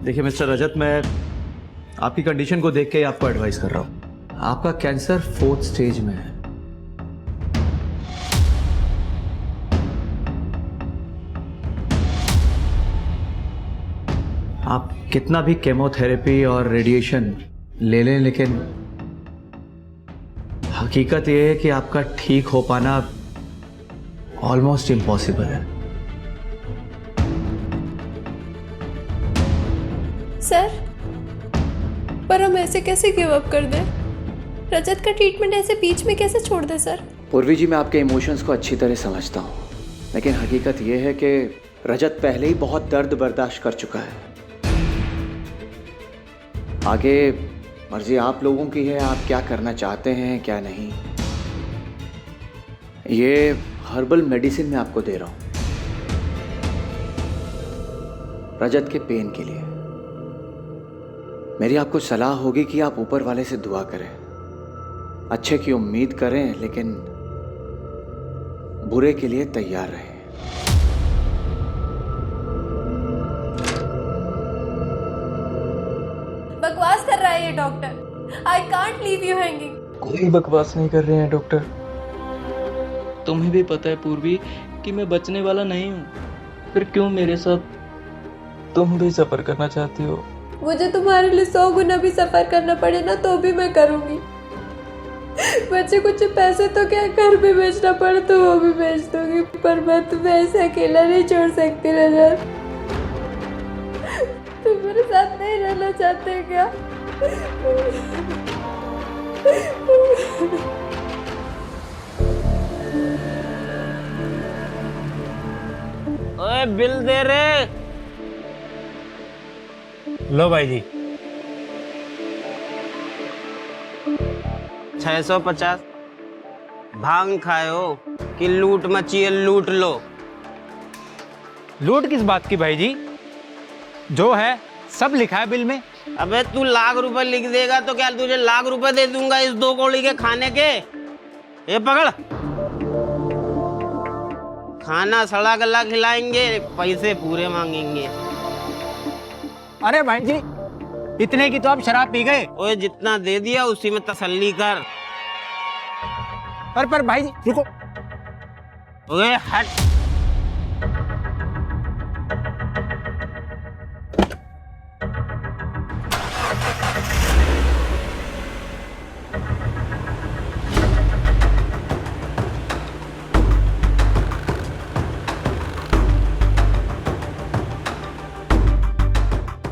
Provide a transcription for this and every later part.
देखिए मिस्टर रजत, मैं आपकी कंडीशन को देख के ही आपको एडवाइस कर रहा हूँ। आपका कैंसर 4th स्टेज में है। आप कितना भी केमोथेरेपी और रेडिएशन ले लें, लेकिन हकीकत यह है कि आपका ठीक हो पाना ऑलमोस्ट इम्पॉसिबल है। सर, पर हम ऐसे कैसे गिव अप कर दें? रजत का ट्रीटमेंट ऐसे बीच में कैसे छोड़ दें सर? पूर्वी जी, मैं आपके इमोशंस को अच्छी तरह समझता हूँ, लेकिन हकीकत यह है कि रजत पहले ही बहुत दर्द बर्दाश्त कर चुका है। आगे मर्जी आप लोगों की है, आप क्या करना चाहते हैं क्या नहीं। ये हर्बल मेडिसिन मैं आपको दे रहा हूँ रजत के पेन के लिए। मेरी आपको सलाह होगी कि आप ऊपर वाले से दुआ करें, अच्छे की उम्मीद करें, लेकिन बुरे के लिए तैयार रहें। बकवास कर रहा है ये doctor. I can't leave you hanging. कोई बकवास नहीं कर रहे हैं डॉक्टर। तुम्हें भी पता है पूर्वी कि मैं बचने वाला नहीं हूँ, फिर क्यों मेरे साथ तुम भी सफर करना चाहती हो? मुझे तुम्हारे लिए 100 गुना भी सफर करना पड़े ना तो भी मैं करूंगी। बच्चे कुछ पैसे तो क्या घर भी बेचना पड़े तो वो भी बेच दूंगी, पर मैं तुम्हें ऐसे अकेला नहीं छोड़ सकती रजत। तुम मेरे साथ नहीं रहना चाहते क्या? ओए बिल दे रे। लो भाई जी। 650। भांग खाए हो कि लूट मची है? लूट लो। लूट किस बात की भाई जी? जो है सब लिखा है बिल में। अबे तू लाख रुपए लिख देगा तो क्या तुझे लाख रुपए दे दूंगा इस 2 कौड़ी के खाने के? ये पकड़, खाना सड़ा गला खिलाएंगे, पैसे पूरे मांगेंगे। अरे भाई जी, इतने की तो आप शराब पी गए। ओए जितना दे दिया उसी में तसल्ली कर। पर भाई जी रुको। ओए हट।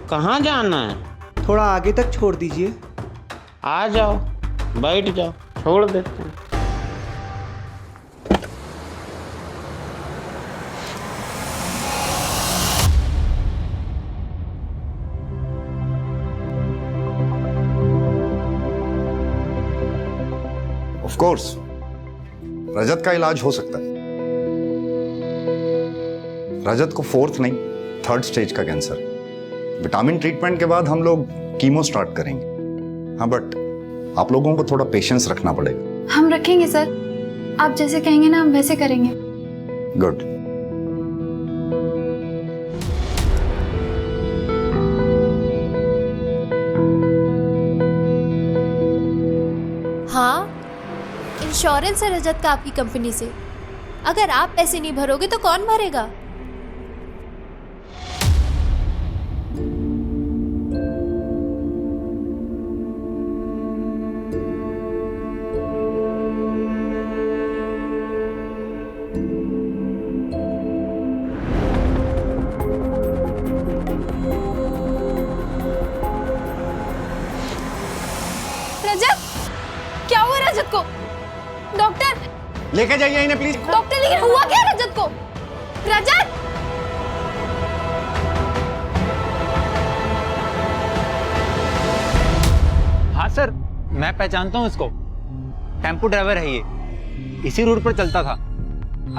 कहाँ जाना है? थोड़ा आगे तक छोड़ दीजिए। आ जाओ, बैठ जाओ, छोड़ देते हैं। ऑफ कोर्स रजत का इलाज हो सकता है। रजत को 4th नहीं 3rd स्टेज का कैंसर। विटामिन ट्रीटमेंट के बाद हम लोग कीमो स्टार्ट करेंगे। हाँ, बट आप लोगों को थोड़ा पेशेंस रखना पड़ेगा। हम रखेंगे सर, आप जैसे कहेंगे ना हम वैसे करेंगे। गुड। हाँ, इंश्योरेंस है रजत का आपकी कंपनी से। अगर आप पैसे नहीं भरोगे तो कौन भरेगा? रजत, क्या हुआ रजत को? डॉक्टर लेके जाइए इन्हें प्लीज। डॉक्टर, लेकिन हुआ क्या रजत को? रजत! हाँ सर, मैं पहचानता हूँ इसको। टेम्पो ड्राइवर है ये, इसी रूट पर चलता था,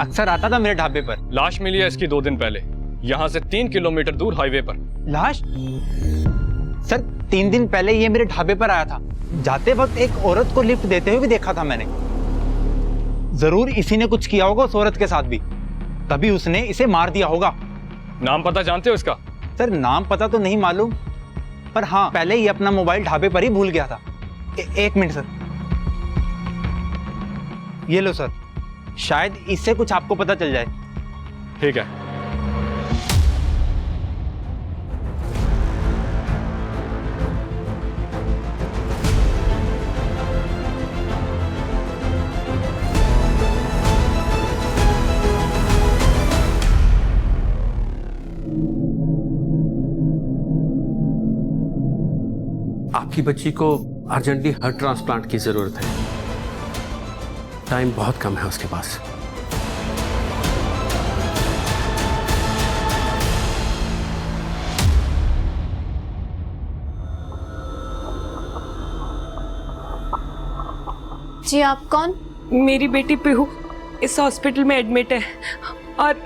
अक्सर आता था मेरे ढाबे पर। लाश मिली है इसकी 2 दिन पहले, यहाँ से 3 किलोमीटर दूर हाईवे पर। लाश? सर 3 दिन पहले ये मेरे ढाबे पर आया था। जाते वक्त एक औरत को लिफ्ट देते हुए भी देखा था मैंने। जरूर इसी ने कुछ किया होगा उस औरत के साथ भी, तभी उसने इसे मार दिया होगा। नाम पता जानते हो इसका? सर नाम पता तो नहीं मालूम, पर हाँ, पहले ही अपना मोबाइल ढाबे पर ही भूल गया था। एक मिनट सर, ये लो सर, शायद इससे कुछ आपको पता चल जाए। ठीक है। आपकी बच्ची को अर्जेंटली हार्ट ट्रांसप्लांट की जरूरत है। टाइम बहुत कम है उसके पास। जी आप कौन? मेरी बेटी पीहू इस हॉस्पिटल में एडमिट है और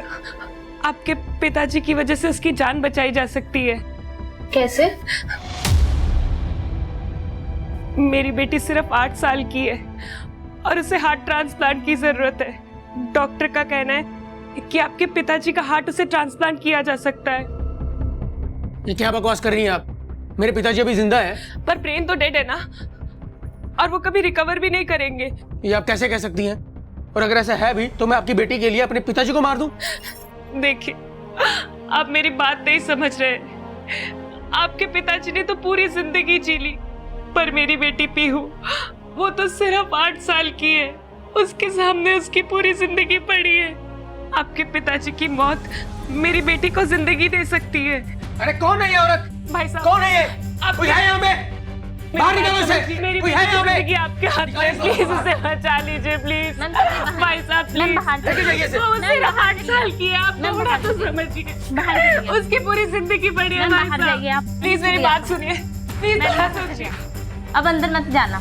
आपके पिताजी की वजह से उसकी जान बचाई जा सकती है। कैसे? मेरी बेटी सिर्फ 8 साल की है और उसे हार्ट ट्रांसप्लांट की जरूरत है। डॉक्टर का कहना है कि आपके पिताजी का हार्ट उसे ट्रांसप्लांट किया जा सकता है। ये क्या बकवास कर रही हैं आप? मेरे पिताजी अभी जिंदा है। पर ब्रेन तो डेड है ना, और वो कभी रिकवर भी नहीं करेंगे। ये आप कैसे कह सकती हैं? और अगर ऐसा है भी तो मैं आपकी बेटी के लिए अपने पिताजी को मार दूं? देखिए, आप मेरी बात नहीं समझ रहे। आपके पिताजी ने तो पूरी जिंदगी जी ली, पर मेरी बेटी पीहू, वो तो सिर्फ 8 साल की है। उसके सामने उसकी पूरी जिंदगी पड़ी है। आपके पिताजी की मौत मेरी बेटी को जिंदगी दे सकती है। अरे कौन है ये औरत? भाई साहब, कौन है ये? कोई है यहाँ पे? बाहर निकलो से। मेरी कोई है यहाँ पे? जिंदगी आपके हाथ में है। प्लीज उसे बचा लीजिए, प्लीज भाई साहब, प्लीज। वो सिर्फ 8 साल की है, आप थोड़ा तो समझिए। उसकी पूरी जिंदगी पड़ी है भाई साहब। प्लीज मेरी बात सुनिए, प्लीज बात सुनिए। अब अंदर मत जाना।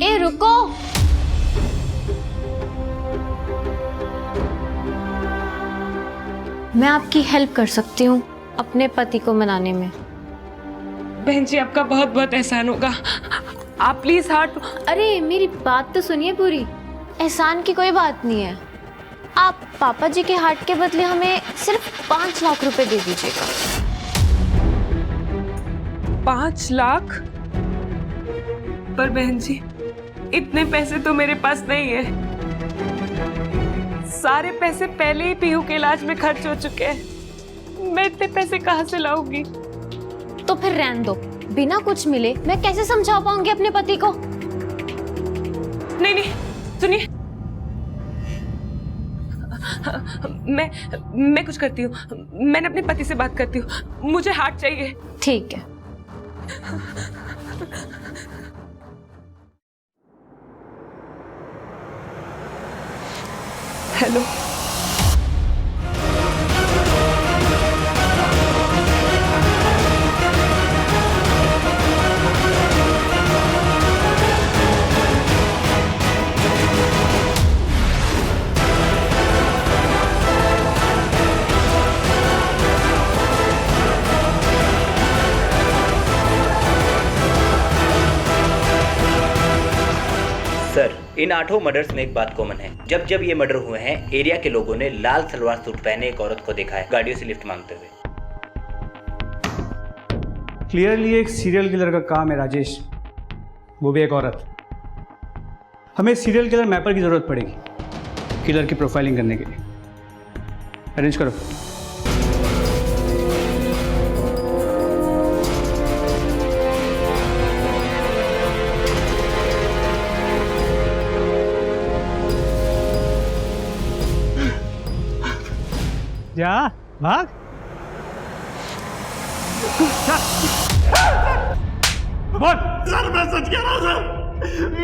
ए रुको, मैं आपकी हेल्प कर सकती हूँ अपने पति को मनाने में। बहन जी, आपका बहुत बहुत एहसान होगा। आप प्लीज हार्ट। अरे मेरी बात तो सुनिए पूरी। एहसान की कोई बात नहीं है। आप पापा जी के हार्ट के बदले हमें सिर्फ 5 लाख रुपए दे दीजिएगा। 5 लाख? पर बहन जी, इतने पैसे तो मेरे पास नहीं है। सारे पैसे पहले ही पीहू के इलाज में खर्च हो चुके हैं। मैं इतने पैसे कहाँ से लाऊंगी? तो फिर रहने दो। बिना कुछ मिले मैं कैसे समझा पाऊंगी अपने पति को? नहीं नहीं, सुनिए, मैं कुछ करती हूँ। मैंने अपने पति से बात करती हूँ। मुझे हार्ट चाहिए। ठीक है। हेलो, सर, इन 8 मर्डर्स में एक बात कॉमन है। जब जब ये मर्डर हुए हैं, एरिया के लोगों ने लाल सलवार सूट पहने एक औरत को देखा है गाड़ियों से लिफ्ट मांगते हुए। क्लियरली एक सीरियल किलर का काम है राजेश, वो भी एक औरत। हमें सीरियल किलर मैपर की जरूरत पड़ेगी किलर की प्रोफाइलिंग करने के लिए। अरेंज करो। जा भाग। बोल। सर मैं सच कह रहा हूँ सर,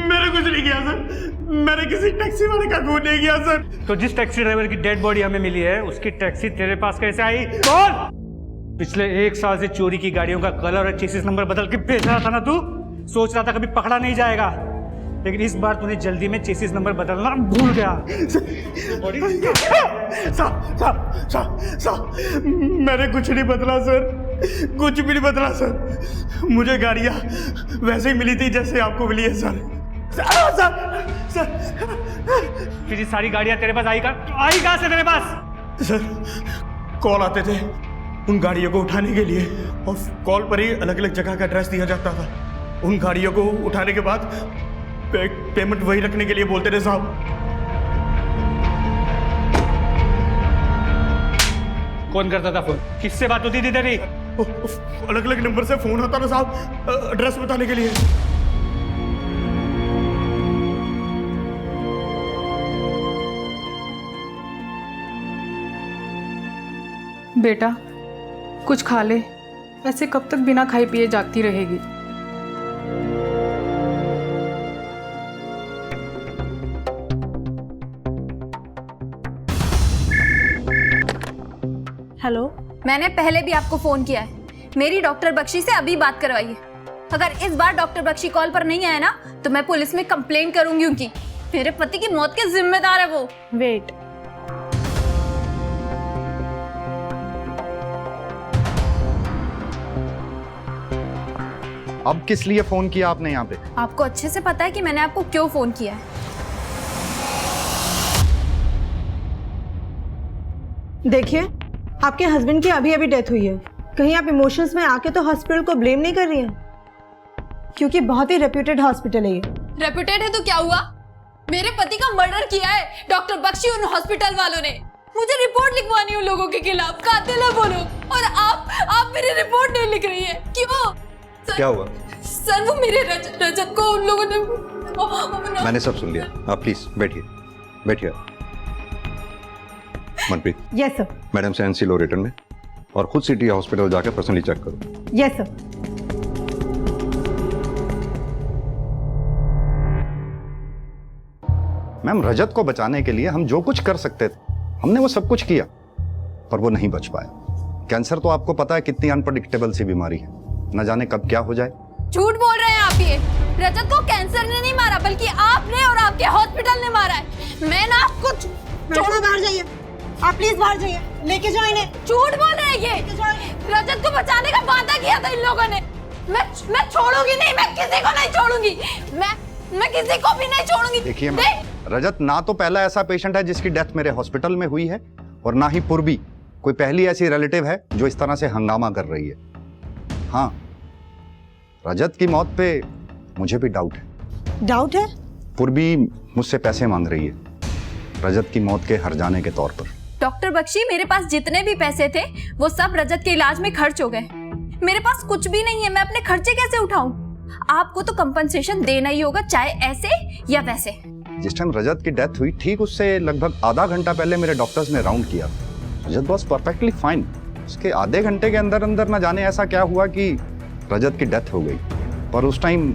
मैंने कुछ नहीं किया सर। मैंने किसी टैक्सी वाले का खून नहीं किया सर। तो जिस टैक्सी ड्राइवर की डेड बॉडी हमें मिली है उसकी टैक्सी तेरे पास कैसे आई? बोल। पिछले 1 साल से चोरी की गाड़ियों का कलर और चेसिस नंबर बदल के बेच रहा था ना तू? सोच रहा था कभी पकड़ा नहीं जाएगा, लेकिन इस बार तूने जल्दी में चेसिस नंबर बदलना भूल गया। साहब मैंने कुछ नहीं बदला सर, कुछ भी नहीं बदला सर। मुझे गाड़ियाँ वैसे ही मिली थी जैसे आपको मिली है सर। फिर ये सारी गाड़ियाँ तेरे पास आई कहाँ से तेरे पास? सर कॉल आते थे उन गाड़ियों को उठाने के लिए, और कॉल पर ही अलग अलग जगह का एड्रेस दिया जाता था। उन गाड़ियों को उठाने के बाद पेमेंट वही रखने के लिए बोलते थे साहब। कौन करता था फोन? किससे बात होती थी तेरी? अलग अलग नंबर से फोन आता था साहब, एड्रेस बताने के लिए। बेटा कुछ खा ले, ऐसे कब तक बिना खाए पिए जागती रहेगी? हेलो, मैंने पहले भी आपको फोन किया है। मेरी डॉक्टर बख्शी से अभी बात करवाइए। अगर इस बार डॉक्टर बख्शी कॉल पर नहीं आया ना तो मैं पुलिस में कंप्लेंट करूंगी उनकी। मेरे पति की मौत के जिम्मेदार है वो। वेट, अब किस लिए फोन किया आपने यहाँ पे? आपको अच्छे से पता है कि मैंने आपको क्यों फोन किया है। देखिए, आपके हस्बैंड की अभी अभी डेथ हुई है। कहीं आप इमोशंस में आके तो हॉस्पिटल को ब्लेम नहीं कर रही हैं? क्योंकि बहुत ही रेप्यूटेड हॉस्पिटल है ये। रेप्यूटेड है तो क्या हुआ? मेरे पति का मर्डर किया है डॉक्टर बख्शी उन हॉस्पिटल वालों ने। मुझे रिपोर्ट लिखवानी उन लोगों के खिलाफ, कातिल है वो लोग। और आप मेरी रिपोर्ट नहीं लिख रही है, क्यों? क्या हुआ? सर वो मेरे रजत को उन लोगों ने। मैंने सब सुन लिया, आप प्लीज बैठिए बैठिए। मनप्रीत। Yes sir. मैडम से एनसी लो रिटर्न में, और खुद सिटी हॉस्पिटल जाकर पर्सनली चेक करो। Yes sir. मैम, रजत को बचाने के लिए हम जो कुछ कर सकते थे हमने वो सब कुछ किया, पर वो नहीं बच पाया। कैंसर तो आपको पता है कितनी अनप्रेडिक्टेबल सी बीमारी है, न जाने कब क्या हो जाए। झूठ बोल रहे हैं आप। ये रजत को कैंसर ने नहीं मारा, बल्कि आपने और आपके हॉस्पिटल ने मारा है। मैं ना कुछ छोड़ो, बाहर जाइए आप, प्लीज बाहर जाइए। लेके जाओ इन्हें। झूठ बोल रहे हैं ये। रजत को बचाने का वादा किया था इन लोगों ने। मैं छोड़ूंगी नहीं, मैं किसी को नहीं छोड़ूंगी। मैं किसी को भी नहीं छोड़ूंगी। देखिए रजत ना तो पहला ऐसा पेशेंट है जिसकी डेथ मेरे हॉस्पिटल में हुई है, और ना ही पूर्वी कोई पहली ऐसी रिलेटिव है जो इस तरह से हंगामा कर रही है। हाँ, रजत की मौत पे मुझे भी डाउट है। डाउट है? पूर्वी मुझसे पैसे मांग रही है रजत की मौत के हर जाने के तौर पर। डॉक्टर बख्शी, मेरे पास जितने भी पैसे थे वो सब रजत के इलाज में खर्च हो गए। मेरे पास कुछ भी नहीं है, मैं अपने खर्चे कैसे उठाऊं? आपको तो कंपनसेशन देना ही होगा, चाहे ऐसे या वैसे। जिस टाइम रजत की डेथ हुई ठीक उससे लगभग आधा घंटा पहले मेरे डॉक्टर्स ने राउंड किया। रजत वाज परफेक्टली फाइन। उसके आधे घंटे के अंदर अंदर न जाने ऐसा क्या हुआ कि रजत की डेथ हो गई, पर उस टाइम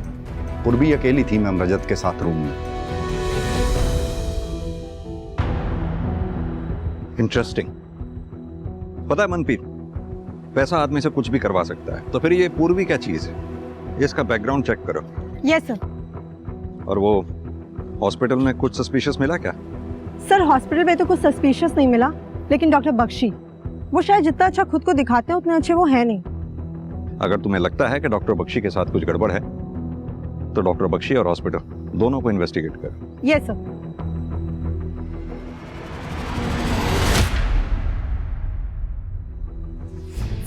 पूर्वी अकेली थी मैम रजत के साथ रूम में। इंटरेस्टिंग। पता है मनप्रीत, पैसा आदमी से कुछ भी करवा सकता है, तो फिर ये पूर्वी क्या चीज है? इसका बैकग्राउंड चेक करो। Yes sir. और वो हॉस्पिटल में कुछ सस्पिशियस मिला क्या? सर हॉस्पिटल में तो कुछ सस्पिशियस नहीं मिला, लेकिन डॉक्टर बख्शी वो शायद जितना अच्छा खुद को दिखाते हैं उतने अच्छे वो है नहीं। अगर तुम्हें लगता है कि डॉक्टर बख्शी के साथ कुछ गड़बड़ है तो डॉक्टर बख्शी और हॉस्पिटल दोनों को इन्वेस्टिगेट करो। Yes sir.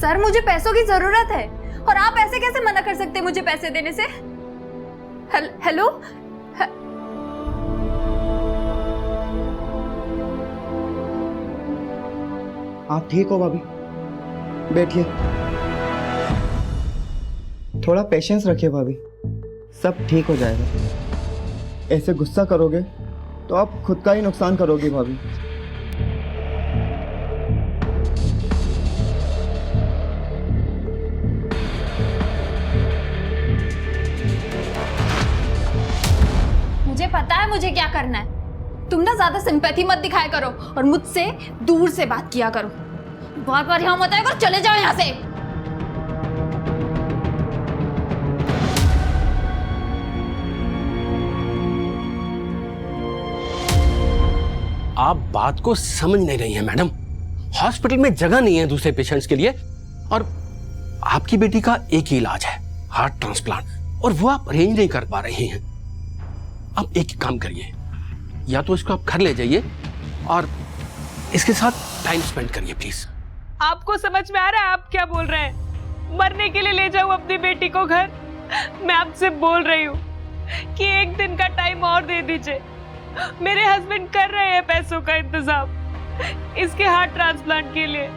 सर मुझे पैसों की जरूरत है, और आप ऐसे कैसे मना कर सकते हैं मुझे पैसे देने से? हेलो, आप ठीक हो भाभी? बैठिए, थोड़ा पेशेंस रखिए भाभी, सब ठीक हो जाएगा। ऐसे गुस्सा करोगे तो आप खुद का ही नुकसान करोगे भाभी। मुझे पता है मुझे क्या करना है। तुम ना ज्यादा सिंपैथी मत दिखाया करो और मुझसे दूर से बात किया करो। बार बार यहाँ मत आया करो, चले जाओ यहाँ से। आप बात को समझ नहीं रही हैं मैडम। हॉस्पिटल में जगह नहीं है दूसरे पेशेंट्स के लिए, और आपकी बेटी का एक ही इलाज है, हार्ट ट्रांसप्लांट, और वो आप अरेंज नहीं कर पा रही हैं। आप एक काम करिए, या तो इसको आप घर ले जाइए और इसके साथ टाइम स्पेंड करिए प्लीज। आपको समझ में आ रहा है आप क्या बोल रहे हैं? मरने के लिए ले जाऊं अपनी बेटी को घर? मैं आपसे बोल रही हूँ कि एक दिन का टाइम और दे दीजिए। मेरे हस्बैंड कर रहे हैं पैसों का इंतजाम इसके हार्ट ट्रांसप्लांट के लिए।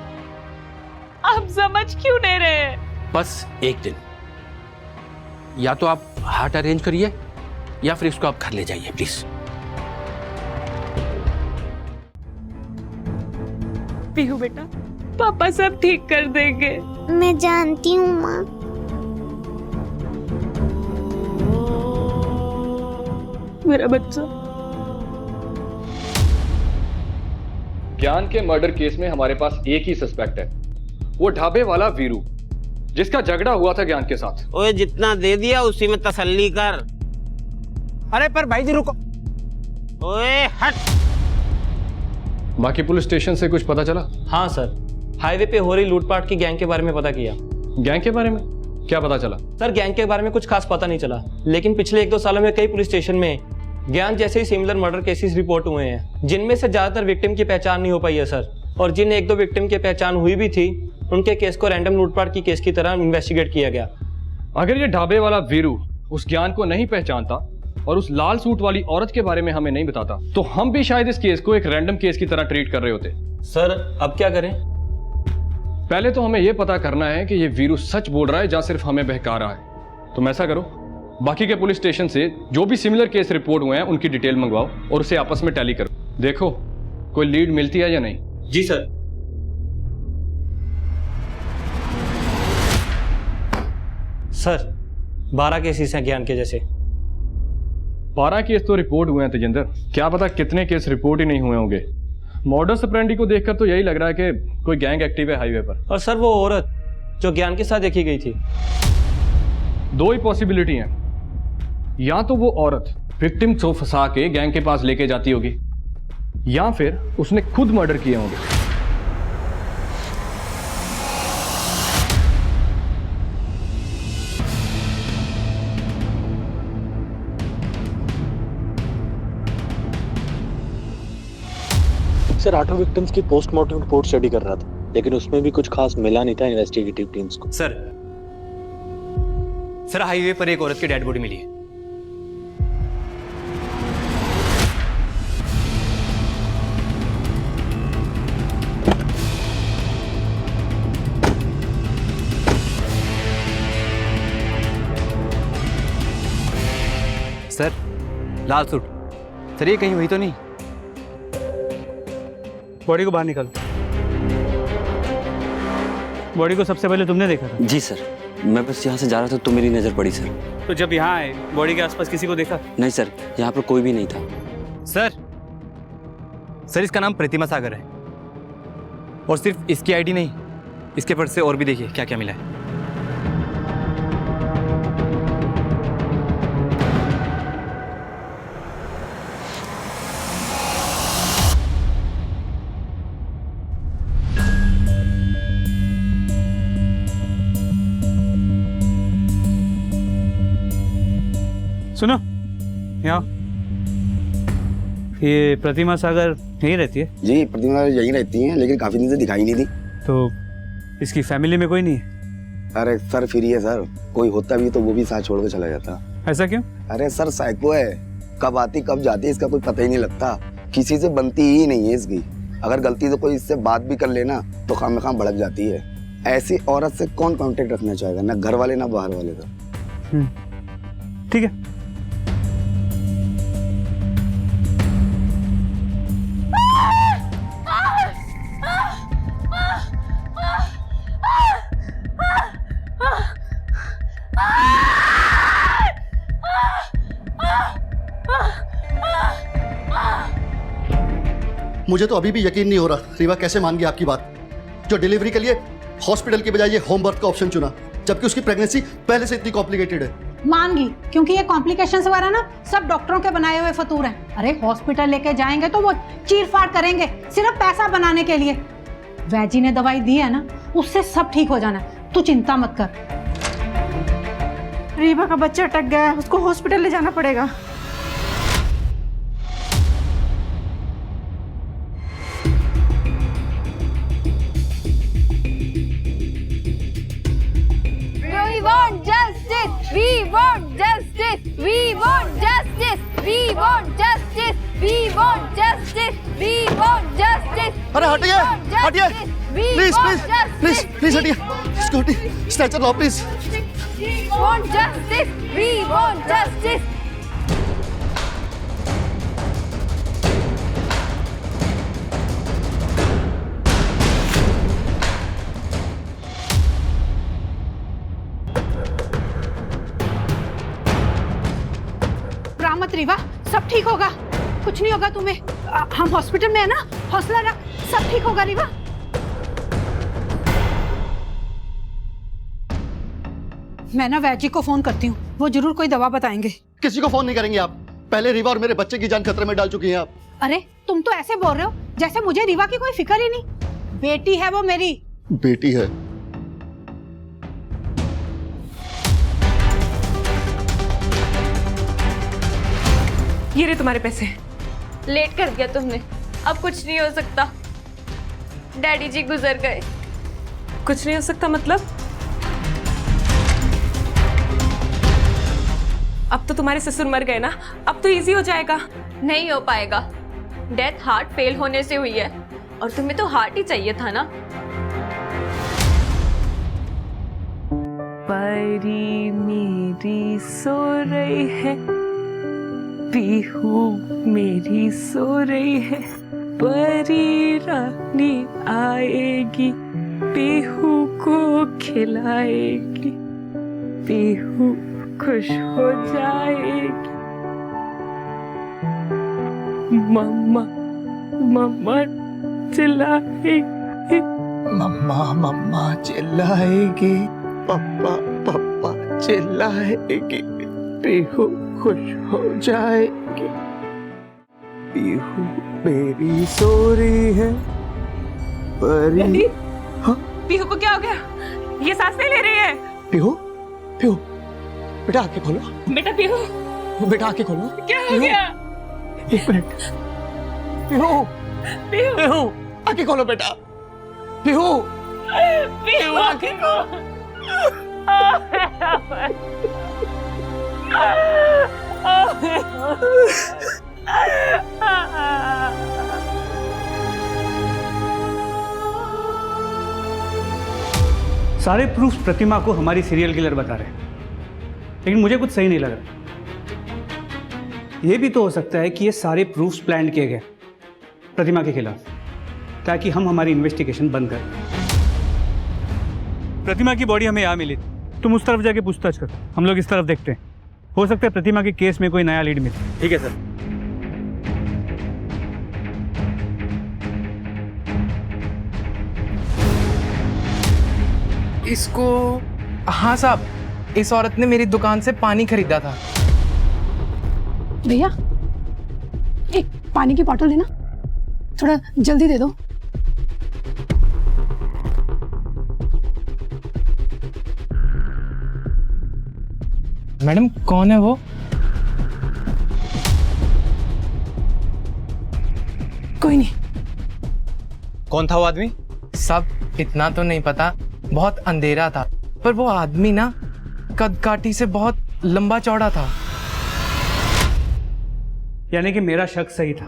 आप समझ क्यों नहीं रहे हैं? बस एक दिन, या तो आप हार्ट अरेंज करिए या फिर इसको आप घर ले जाइए प्लीज। पीहू बेटा, पापा सब ठीक कर देंगे। मैं जानती हूँ माँ। मेरा बच्चा। ज्ञान के मर्डर केस में हमारे पास एक ही सस्पेक्ट है, वो ढाबे वाला वीरू, जिसका झगड़ा हुआ था ज्ञान के साथ। ओए जितना दे दिया उसी में तसल्ली कर। अरे पर भाई जी रुको। ओए हट। बाकी पुलिस स्टेशन से कुछ पता चला? हाँ सर, हाईवे पे हो रही लूटपाट की गैंग के बारे में पता किया। गैंग के बारे में क्या पता चला? सर गैंग के बारे में कुछ खास पता नहीं चला, लेकिन पिछले 1-2 सालों में कई पुलिस स्टेशन में ज्ञान जैसे ही सिमिलर मर्डर केसेस रिपोर्ट हुए हैं, जिनमें से ज्यादातर विक्टिम की पहचान नहीं हो पाई है सर। और जिन 1-2 विक्टिम की पहचान हुई भी थी, उनके केस को रैंडम लूटपाट की केस की तरह इन्वेस्टिगेट किया गया। अगर ये ढाबे वाला वीरू उस ज्ञान को नहीं पहचानता और उस लाल सूट वाली औरत के बारे में हमें नहीं बताता, तो हम भी शायद इस केस को एक रैंडम केस की तरह ट्रीट कर रहे होते। सर अब क्या करें? पहले तो हमें यह पता करना है कि ये वीरू सच बोल रहा है या सिर्फ हमें बहका रहा है। तुम ऐसा करो, बाकी के पुलिस स्टेशन से जो भी सिमिलर केस रिपोर्ट हुए हैं उनकी डिटेल मंगवाओ और उसे आपस में टैली करो। देखो कोई लीड मिलती है या नहीं। जी सर। सर 12 केसेस हैं ज्ञान के जैसे। 12 केस तो रिपोर्ट हुए हैं तेजिंदर, क्या पता कितने केस रिपोर्ट ही नहीं हुए होंगे। मॉडस ऑपरेंडी को देखकर तो यही लग रहा है कि कोई गैंग एक्टिव है हाईवे पर। और सर वो औरत जो ज्ञान के साथ देखी गई थी? 2 ही पॉसिबिलिटी हैं, या तो वो औरत विक्टिम को फंसा के गैंग के पास लेके जाती होगी, या फिर उसने खुद मर्डर किए होंगे। सर 8 विक्टिम्स की पोस्टमार्टम रिपोर्ट स्टडी कर रहा था, लेकिन उसमें भी कुछ खास मिला नहीं था इन्वेस्टिगेटिव टीम्स को। सर हाईवे पर एक औरत की डेड बॉडी मिली है। सर लाल सूट, सर ये कहीं हुई तो नहीं? बॉडी को बाहर निकालो। बॉडी को सबसे पहले तुमने देखा था? जी सर, मैं बस यहाँ से जा रहा था तो मेरी नजर पड़ी सर। तो जब यहाँ आए बॉडी के आसपास किसी को देखा? नहीं सर, यहाँ पर कोई भी नहीं था। सर इसका नाम प्रतिमा सागर है, और सिर्फ इसकी आईडी नहीं, इसके पर्स से और भी देखिए क्या क्या मिला है। सुनो यहाँ, ये प्रतिमा सागर यहीं रहती है? जी प्रतिमा यहीं रहती हैं, लेकिन काफी दिन से दिखाई नहीं दी। तो इसकी फैमिली में कोई नहीं है? अरे सर फ्री है सर, कोई होता भी तो वो भी साथ छोड़ के चला जाता। ऐसा क्यों? अरे सर साइको है, कब आती कब जाती है इसका कोई पता ही नहीं लगता, किसी से बनती ही नहीं है इसकी। अगर गलती से कोई इससे बात भी कर लेना तो खाम भड़क जाती है। ऐसी औरत से कौन कॉन्टेक्ट रखना चाहेगा, ना घर वाले ना बाहर वाले का। ठीक है। मुझे तो अभी भी यकीन नहीं हो रहा रीवा कैसे मान गया आपकी बात, जो डिलीवरी के लिए हॉस्पिटल के बजाय ये होम बर्थ का ऑप्शन चुना, जबकि उसकी प्रेगनेंसी पहले से इतनी कॉम्प्लिकेटेड है। मान गई, क्योंकि ये कॉम्प्लिकेशंस वगैरह ना सब डॉक्टरों के बनाए हुए फतूर हैं। अरे हॉस्पिटल लेके जाएंगे तो वो चीर फाड़ करेंगे सिर्फ पैसा बनाने के लिए। वैजी ने दवाई दी है ना, उससे सब ठीक हो जाना है, तू चिंता मत कर। रीवा का बच्चा अटक गया है, उसको हॉस्पिटल ले जाना पड़ेगा। We want justice. We want justice. We want justice. We want justice. We want justice. We want justice. अरे हटिए, हटिए, प्लीज प्लीज प्लीज प्लीज हटिए। सिक्योरिटी, स्ट्रेचर लाओ please. We want justice. We want justice. मत रीवा, सब ठीक होगा, कुछ नहीं होगा तुम्हें। हम हॉस्पिटल में है ना, हौसला रख, सब ठीक होगा रीवा। मैं ना वैजी को फोन करती हूँ, वो जरूर कोई दवा बताएंगे। किसी को फोन नहीं करेंगे आप, पहले रीवा और मेरे बच्चे की जान खतरे में डाल चुकी हैं आप। अरे तुम तो ऐसे बोल रहे हो जैसे मुझे रीवा की कोई फिक्र ही नहीं। बेटी है वो मेरी। बेटी है? ये रहे तुम्हारे पैसे। लेट कर दिया तुमने, अब कुछ नहीं हो सकता। डैडी जी गुजर गए। कुछ नहीं हो सकता मतलब? अब तो तुम्हारे ससुर मर गए ना, अब तो इजी हो जाएगा। नहीं हो पाएगा, डेथ हार्ट फेल होने से हुई है और तुम्हें तो हार्ट ही चाहिए था ना। परी मेरी सो रही है, पीहू मेरी सो रही है, परी रानी आएगी, पीहू को खिलाएगी, पीहू खुश हो जाएगी। मम्मा मम्मा चिल्लाएगी, मम्मा मम्मा चिल्लाएगी, पापा पापा चिल्लाएगी, पीहू खुश हो जाएगी, पीहू मेरी सो रही है, परी। हाँ? पीहू को क्या हो गया? ये सांस नहीं ले रही है। पीहू, पीहू, बेटा आंखें खोलो। बेटा पीहू, बेटा आंखें खोलो। क्या हो गया? एक मिनट। पीहू, पीहू, पीहू, आंखें खोलो बेटा। पीहू, पीहू आंखें खोलो। सारे प्रूफ्स प्रतिमा को हमारी सीरियल किलर बता रहे हैं, लेकिन मुझे कुछ सही नहीं लग रहा। यह भी तो हो सकता है कि ये सारे प्रूफ्स प्लान किए गए प्रतिमा के खिलाफ, ताकि हम हमारी इन्वेस्टिगेशन बंद करें। प्रतिमा की बॉडी हमें यहाँ मिली, तुम उस तरफ जाके पूछताछ करो, हम लोग इस तरफ देखते हैं। हो सकता है प्रतिमा के केस में कोई नया लीड मिले। ठीक है सर। इसको, हाँ साहब, इस औरत ने मेरी दुकान से पानी खरीदा था। भैया एक पानी की बोतल देना, थोड़ा जल्दी दे दो। मैडम कौन है वो? कोई नहीं। कौन था वो आदमी? सब इतना तो नहीं पता, बहुत अंधेरा था, पर वो आदमी ना कद काठी से बहुत लंबा चौड़ा था। यानी कि मेरा शक सही था,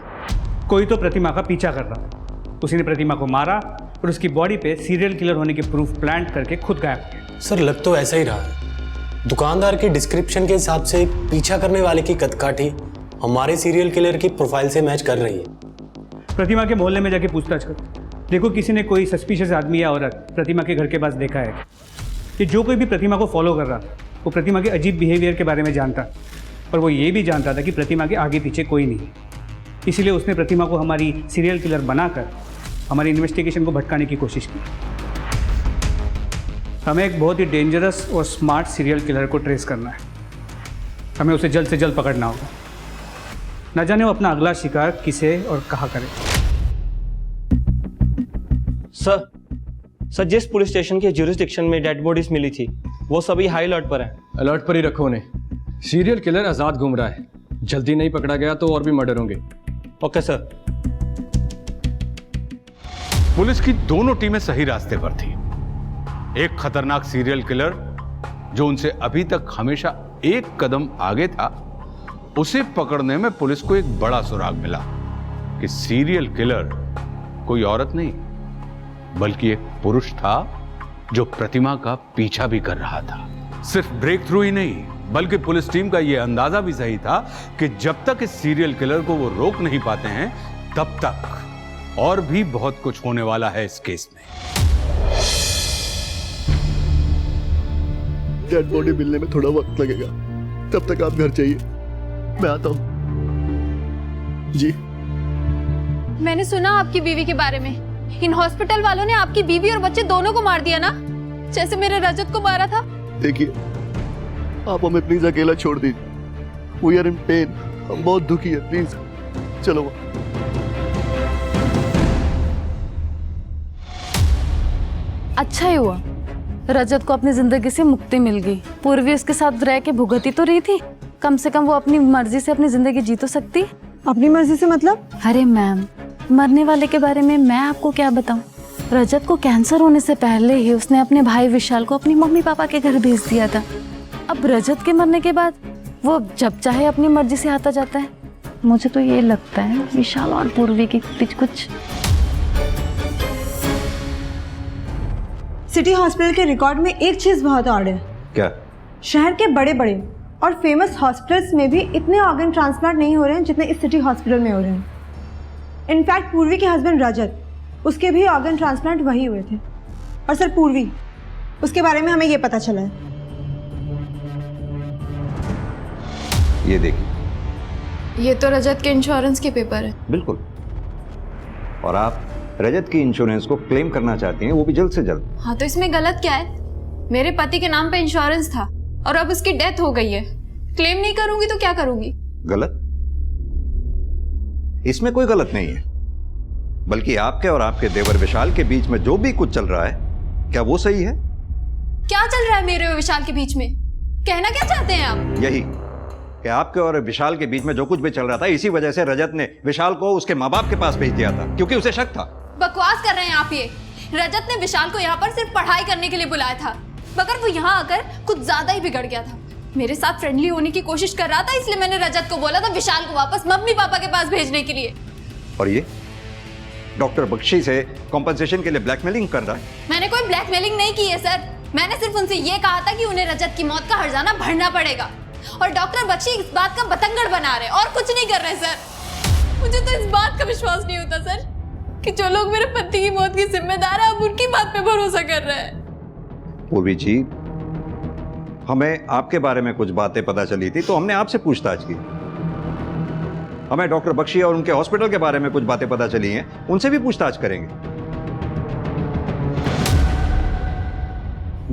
कोई तो प्रतिमा का पीछा कर रहा था। उसी ने प्रतिमा को मारा और उसकी बॉडी पे सीरियल किलर होने के प्रूफ प्लांट करके खुद गायब हो गया। सर लग तो ऐसा ही रहा है। दुकानदार की डिस्क्रिप्शन के हिसाब से पीछा करने वाले की कदकाठी हमारे सीरियल किलर की प्रोफाइल से मैच कर रही है। प्रतिमा के मोहल्ले में जाके पूछताछ करो, देखो किसी ने कोई सस्पिशियस आदमी या औरत प्रतिमा के घर के पास देखा है कि जो कोई भी प्रतिमा को फॉलो कर रहा वो प्रतिमा के अजीब बिहेवियर के बारे में जानता, और वो ये भी जानता था कि प्रतिमा के आगे पीछे कोई नहीं है। इसीलिए उसने प्रतिमा को हमारी सीरियल किलर बनाकर हमारी इन्वेस्टिगेशन को भटकाने की कोशिश की। हमें एक बहुत ही डेंजरस और स्मार्ट सीरियल किलर को ट्रेस करना है, हमें उसे जल्द से जल्द पकड़ना होगा। न जाने वो अपना अगला शिकार किसे और कहाँ करे। सर जिस पुलिस स्टेशन के ज्यूरिसडिक्शन में डेड बॉडीज मिली थी वो सभी हाई अलर्ट पर हैं। अलर्ट पर ही रखो उन्हें। सीरियल किलर आजाद घूम रहा है, जल्दी नहीं पकड़ा गया तो और भी मर्डर होंगे। Okay sir. पुलिस की दोनों टीमें सही रास्ते पर थी। एक खतरनाक सीरियल किलर जो उनसे अभी तक हमेशा एक कदम आगे था, उसे पकड़ने में पुलिस को एक बड़ा सुराग मिला कि सीरियल किलर कोई औरत नहीं बल्कि एक पुरुष था जो प्रतिमा का पीछा भी कर रहा था। सिर्फ ब्रेक थ्रू ही नहीं बल्कि पुलिस टीम का यह अंदाजा भी सही था कि जब तक इस सीरियल किलर को वो रोक नहीं पाते हैं तब तक और भी बहुत कुछ होने वाला है इस केस में। डेड बॉडी मिलने में थोड़ा वक्त लगेगा, तब तक आप घर जाइए, मैं आता हूं। जी मैंने सुना आपकी बीवी के बारे में। इन हॉस्पिटल वालों ने आपकी बीवी और बच्चे दोनों को मार दिया ना, जैसे मेरे रजत को मारा था। देखिए, आप हमें प्लीज अकेला छोड़ दीजिए। वी आर इन पेन, हम बहुत दुखी है, प्लीज चलो। अच्छा ही हुआ रजत को अपनी जिंदगी से मुक्ति मिल गई। पूर्वी उसके साथ रह के भुगती तो रही थी, कम से कम वो अपनी मर्जी से अपनी जिंदगी जी तो सकती। अपनी मर्जी से मतलब? अरे मैम, मरने वाले के बारे में मैं आपको क्या बताऊं। रजत को कैंसर होने से पहले ही उसने अपने भाई विशाल को अपनी मम्मी पापा के घर भेज दिया था। अब रजत के मरने के बाद वो जब चाहे अपनी मर्जी से आता जाता है। मुझे तो ये लगता है विशाल और पूर्वी के बीच कुछ। सिटी हॉस्पिटल के रिकॉर्ड में एक चीज बहुत ऑड है। क्या? शहर के बड़े बड़े और फेमस हॉस्पिटल्स में भी इतने ऑर्गन ट्रांसप्लांट नहीं हो रहे हैं जितने इस सिटी हॉस्पिटल में हो रहे हैं। इनफैक्ट पूर्वी के हस्बैंड रजत, उसके भी ऑर्गन ट्रांसप्लांट वही हुए थे। और सर पूर्वी, उसके बारे में हमें ये पता चला है। ये देखिए, ये तो रजत के इंश्योरेंस के पेपर है। बिल्कुल। और आप रजत की इंश्योरेंस को क्लेम करना चाहती हैं, वो भी जल्द से जल्द। हाँ तो इसमें गलत क्या है? मेरे पति के नाम पे इंश्योरेंस था और अब उसकी डेथ हो गई है। क्लेम नहीं करूंगी तो क्या करूंगी? गलत? इसमें कोई गलत नहीं है, बल्कि आपके और आपके देवर विशाल के बीच में जो भी कुछ चल रहा है, क्या वो सही है? क्या चल रहा है मेरे और विशाल के बीच में? कहना क्या चाहते हैं आप? यही कि आपके और विशाल के बीच में जो कुछ भी चल रहा था, इसी वजह से रजत ने विशाल को उसके माँ बाप के पास भेज दिया था, क्योंकि उसे शक था। बकवास कर रहे हैं आप ये। रजत ने विशाल को यहाँ पर सिर्फ पढ़ाई करने के लिए बुलाया था, मगर वो यहाँ आकर कुछ ज्यादा ही बिगड़ गया था। मेरे साथ फ्रेंडली होने की कोशिश कर रहा था, इसलिए मैंने रजत को बोला था विशाल को वापस मम्मी पापा के पास भेजने के लिए। और ये डॉक्टर बख्शी से कॉम्पनसेशन के लिए ब्लैकमेलिंग कर रहा है। मैंने कोई ब्लैकमेलिंग नहीं की है सर। मैंने सिर्फ उनसे ये कहा था कि उन्हें रजत की मौत का हर्जाना भरना पड़ेगा, और डॉक्टर बख्शी इस बात का बतंगड़ बना रहे और कुछ नहीं कर रहे सर। मुझे तो इस बात का विश्वास नहीं होता सर कि जो लोग मेरे पति की मौत की जिम्मेदार है अब उनकी बात पे भरोसा कर रहे हैं। पूर्वी जी, हमें आपके बारे में कुछ बातें पता चली थी तो हमने आपसे पूछताछ की। हमें डॉक्टर बख्शी और उनके हॉस्पिटल के बारे में कुछ बातें पता चली हैं, उनसे भी पूछताछ करेंगे।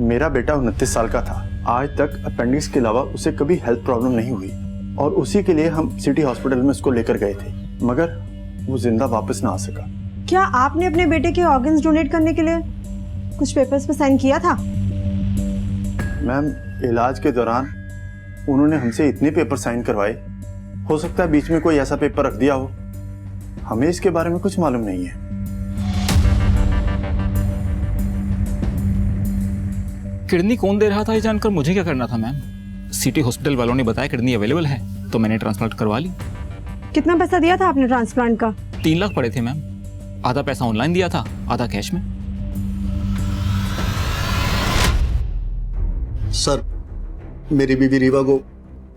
मेरा बेटा 29 साल का था। आज तक अपेंडिक्स के अलावा उसे कभी हेल्थ प्रॉब्लम नहीं हुई, और उसी के लिए हम सिटी हॉस्पिटल में उसको लेकर गए थे, मगर वो जिंदा वापस ना आ सका। क्या आपने अपने बेटे के ऑर्गन्स डोनेट करने के लिए कुछ पेपर्स पे साइन किया था? मैम, इलाज के दौरान उन्होंने हमसे इतने पेपर साइन करवाए, हो सकता है बीच में कोई ऐसा पेपर रख दिया हो। हमें इसके बारे में कुछ मालूम नहीं है। किडनी कौन दे रहा था ये जानकर मुझे क्या करना था मैम? सिटी हॉस्पिटल वालों ने बताया किडनी अवेलेबल है तो मैंने ट्रांसप्लांट करवा ली। कितना पैसा दिया था आपने ट्रांसप्लांट का? 3 लाख पड़े थे मैम। आधा पैसा ऑनलाइन दिया था, आधा कैश में। सर, मेरी बीवी रीवा को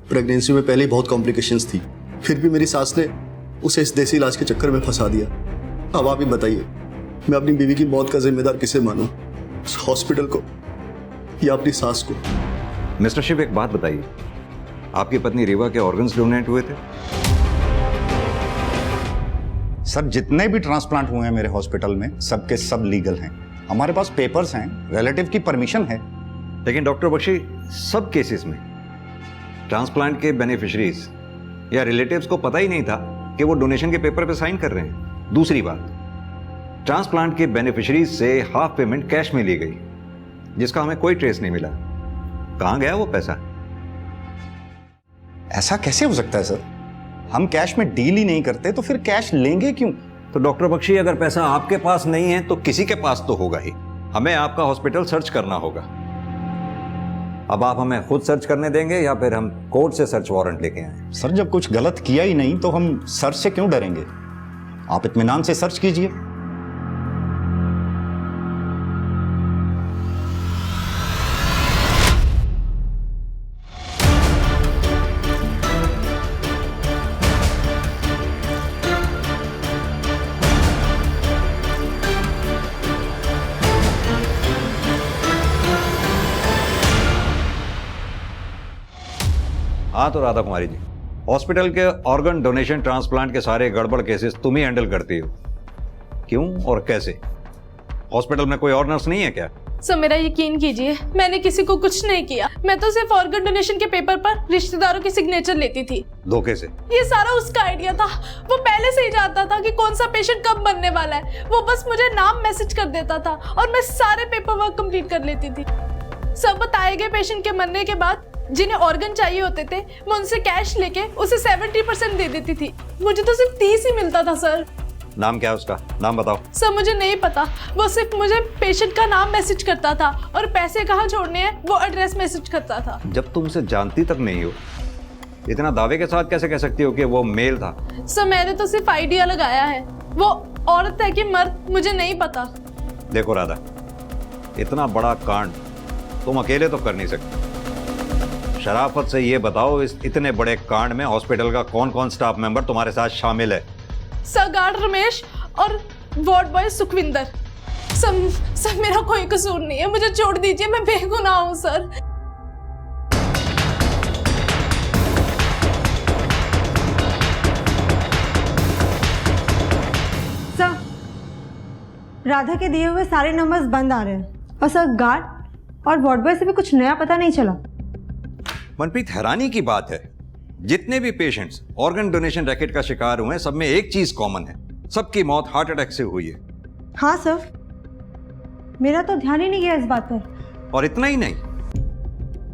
प्रेगनेंसी में पहले ही बहुत कॉम्प्लिकेशंस थी, फिर भी मेरी सास ने उसे इस देसी इलाज के चक्कर में फंसा दिया। अब आप ही बताइए, मैं अपनी बीवी की मौत का जिम्मेदार किसे मानूं? हॉस्पिटल को या अपनी सास को? मिस्टर शिव, एक बात बताइए, आपकी पत्नी रीवा के ऑर्गन्स डोनेट हुए थे? सर, जितने भी ट्रांसप्लांट हुए हैं मेरे हॉस्पिटल में सबके सब लीगल हैं। हमारे पास पेपर्स हैं, रिलेटिव की परमिशन है। लेकिन डॉक्टर बख्शी, सब केसेस में ट्रांसप्लांट के बेनिफिशरीज या रिलेटिव्स को पता ही नहीं था कि वो डोनेशन के पेपर पे साइन कर रहे हैं। दूसरी बात, ट्रांसप्लांट के बेनिफिशरीज से हाफ पेमेंट कैश में ली गई, जिसका हमें कोई ट्रेस नहीं मिला। कहां गया वो पैसा? ऐसा कैसे हो सकता है सर? हम कैश में डील ही नहीं करते तो फिर कैश लेंगे क्यों? तो डॉक्टर बख्शी, अगर पैसा आपके पास नहीं है तो किसी के पास तो होगा ही। हमें आपका हॉस्पिटल सर्च करना होगा। अब आप हमें खुद सर्च करने देंगे या फिर हम कोर्ट से सर्च वारंट लेके आए? सर, जब कुछ गलत किया ही नहीं तो हम सर्च से क्यों डरेंगे? आप इत्मीनान से सर्च कीजिए। हाँ तो राधा कुमारी जी, हॉस्पिटल के ऑर्गन डोनेशन ट्रांसप्लांट के सारे गड़बड़ केसेस तुम ही हैंडल करती हो, क्यों और कैसे? हॉस्पिटल में कोई और नर्स नहीं है क्या? सर मेरा यकीन कीजिए, मैंने किसी को कुछ नहीं किया। मैं तो सिर्फ ऑर्गन डोनेशन के पेपर पर रिश्तेदारों की सिग्नेचर लेती थी। धोखे से? ये सारा उसका आइडिया था। वो पहले से ही जानता था कि कौन सा पेशेंट कब बनने वाला है। वो बस मुझे नाम मैसेज कर देता था और मैं सारे पेपर वर्क कंप्लीट कर लेती थी। सब बताए गए पेशेंट के मरने के बाद जिन्हें ऑर्गन चाहिए होते थे, मैं उनसे कैश लेके उसे 70% दे देती थी। मुझे तो सिर्फ 30 ही मिलता था सर। नाम क्या है उसका? नाम बताओ। सर मुझे नहीं पता, वो सिर्फ मुझे पेशेंट का नाम मैसेज करता था और पैसे कहाँ छोड़ने हैं वो एड्रेस मैसेज करता था। जब तुम उसे जानती तक नहीं हो, इतना दावे के साथ कैसे कह सकती हो कि वो मेल था? सर मैंने तो सिर्फ आइडिया लगाया है। वो औरत है कि मर्द मुझे नहीं पता। देखो राधा, इतना बड़ा कांड तुम अकेले तो कर नहीं सकते। शराफत से ये बताओ, इस इतने बड़े कांड में हॉस्पिटल का कौन कौन स्टाफ मेंबर तुम्हारे साथ शामिल है? सर गार्ड रमेश और वार्ड बॉय सुखविंदर। सर मेरा कोई कसूर नहीं है, मुझे छोड़ दीजिए, मैं बेगुनाह हूँ सर। सर, राधा के दिए हुए सारे नंबर्स बंद आ रहे हैं और सर गार्ड और वार्ड बॉय से भी कुछ नया पता नहीं चला। मनप्रीत, हैरानी की बात है, जितने भी पेशेंट्स ऑर्गन डोनेशन रैकेट का शिकार हुए हैं, सब में एक चीज कॉमन है, सबकी मौत हार्ट अटैक से हुई है। हाँ सर, मेरा तो ध्यान ही नहीं गया इस बात पर। और इतना ही नहीं,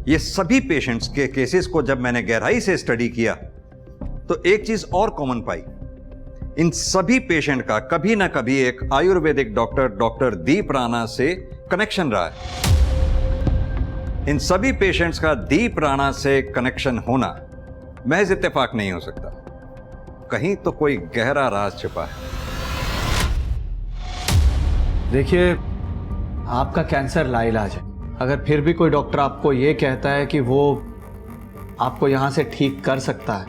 ये सभी पेशेंट्स के केसेस को जब मैंने गहराई से स्टडी किया तो एक चीज और कॉमन पाई। इन सभी पेशेंट का कभी ना कभी एक आयुर्वेदिक डॉक्टर दीप राणा से कनेक्शन रहा है। इन सभी पेशेंट्स का दीप राणा से कनेक्शन होना महज इत्तेफाक नहीं हो सकता, कहीं तो कोई गहरा राज छिपा है। देखिए, आपका कैंसर लाइलाज है। अगर फिर भी कोई डॉक्टर आपको ये कहता है कि वो आपको यहां से ठीक कर सकता है,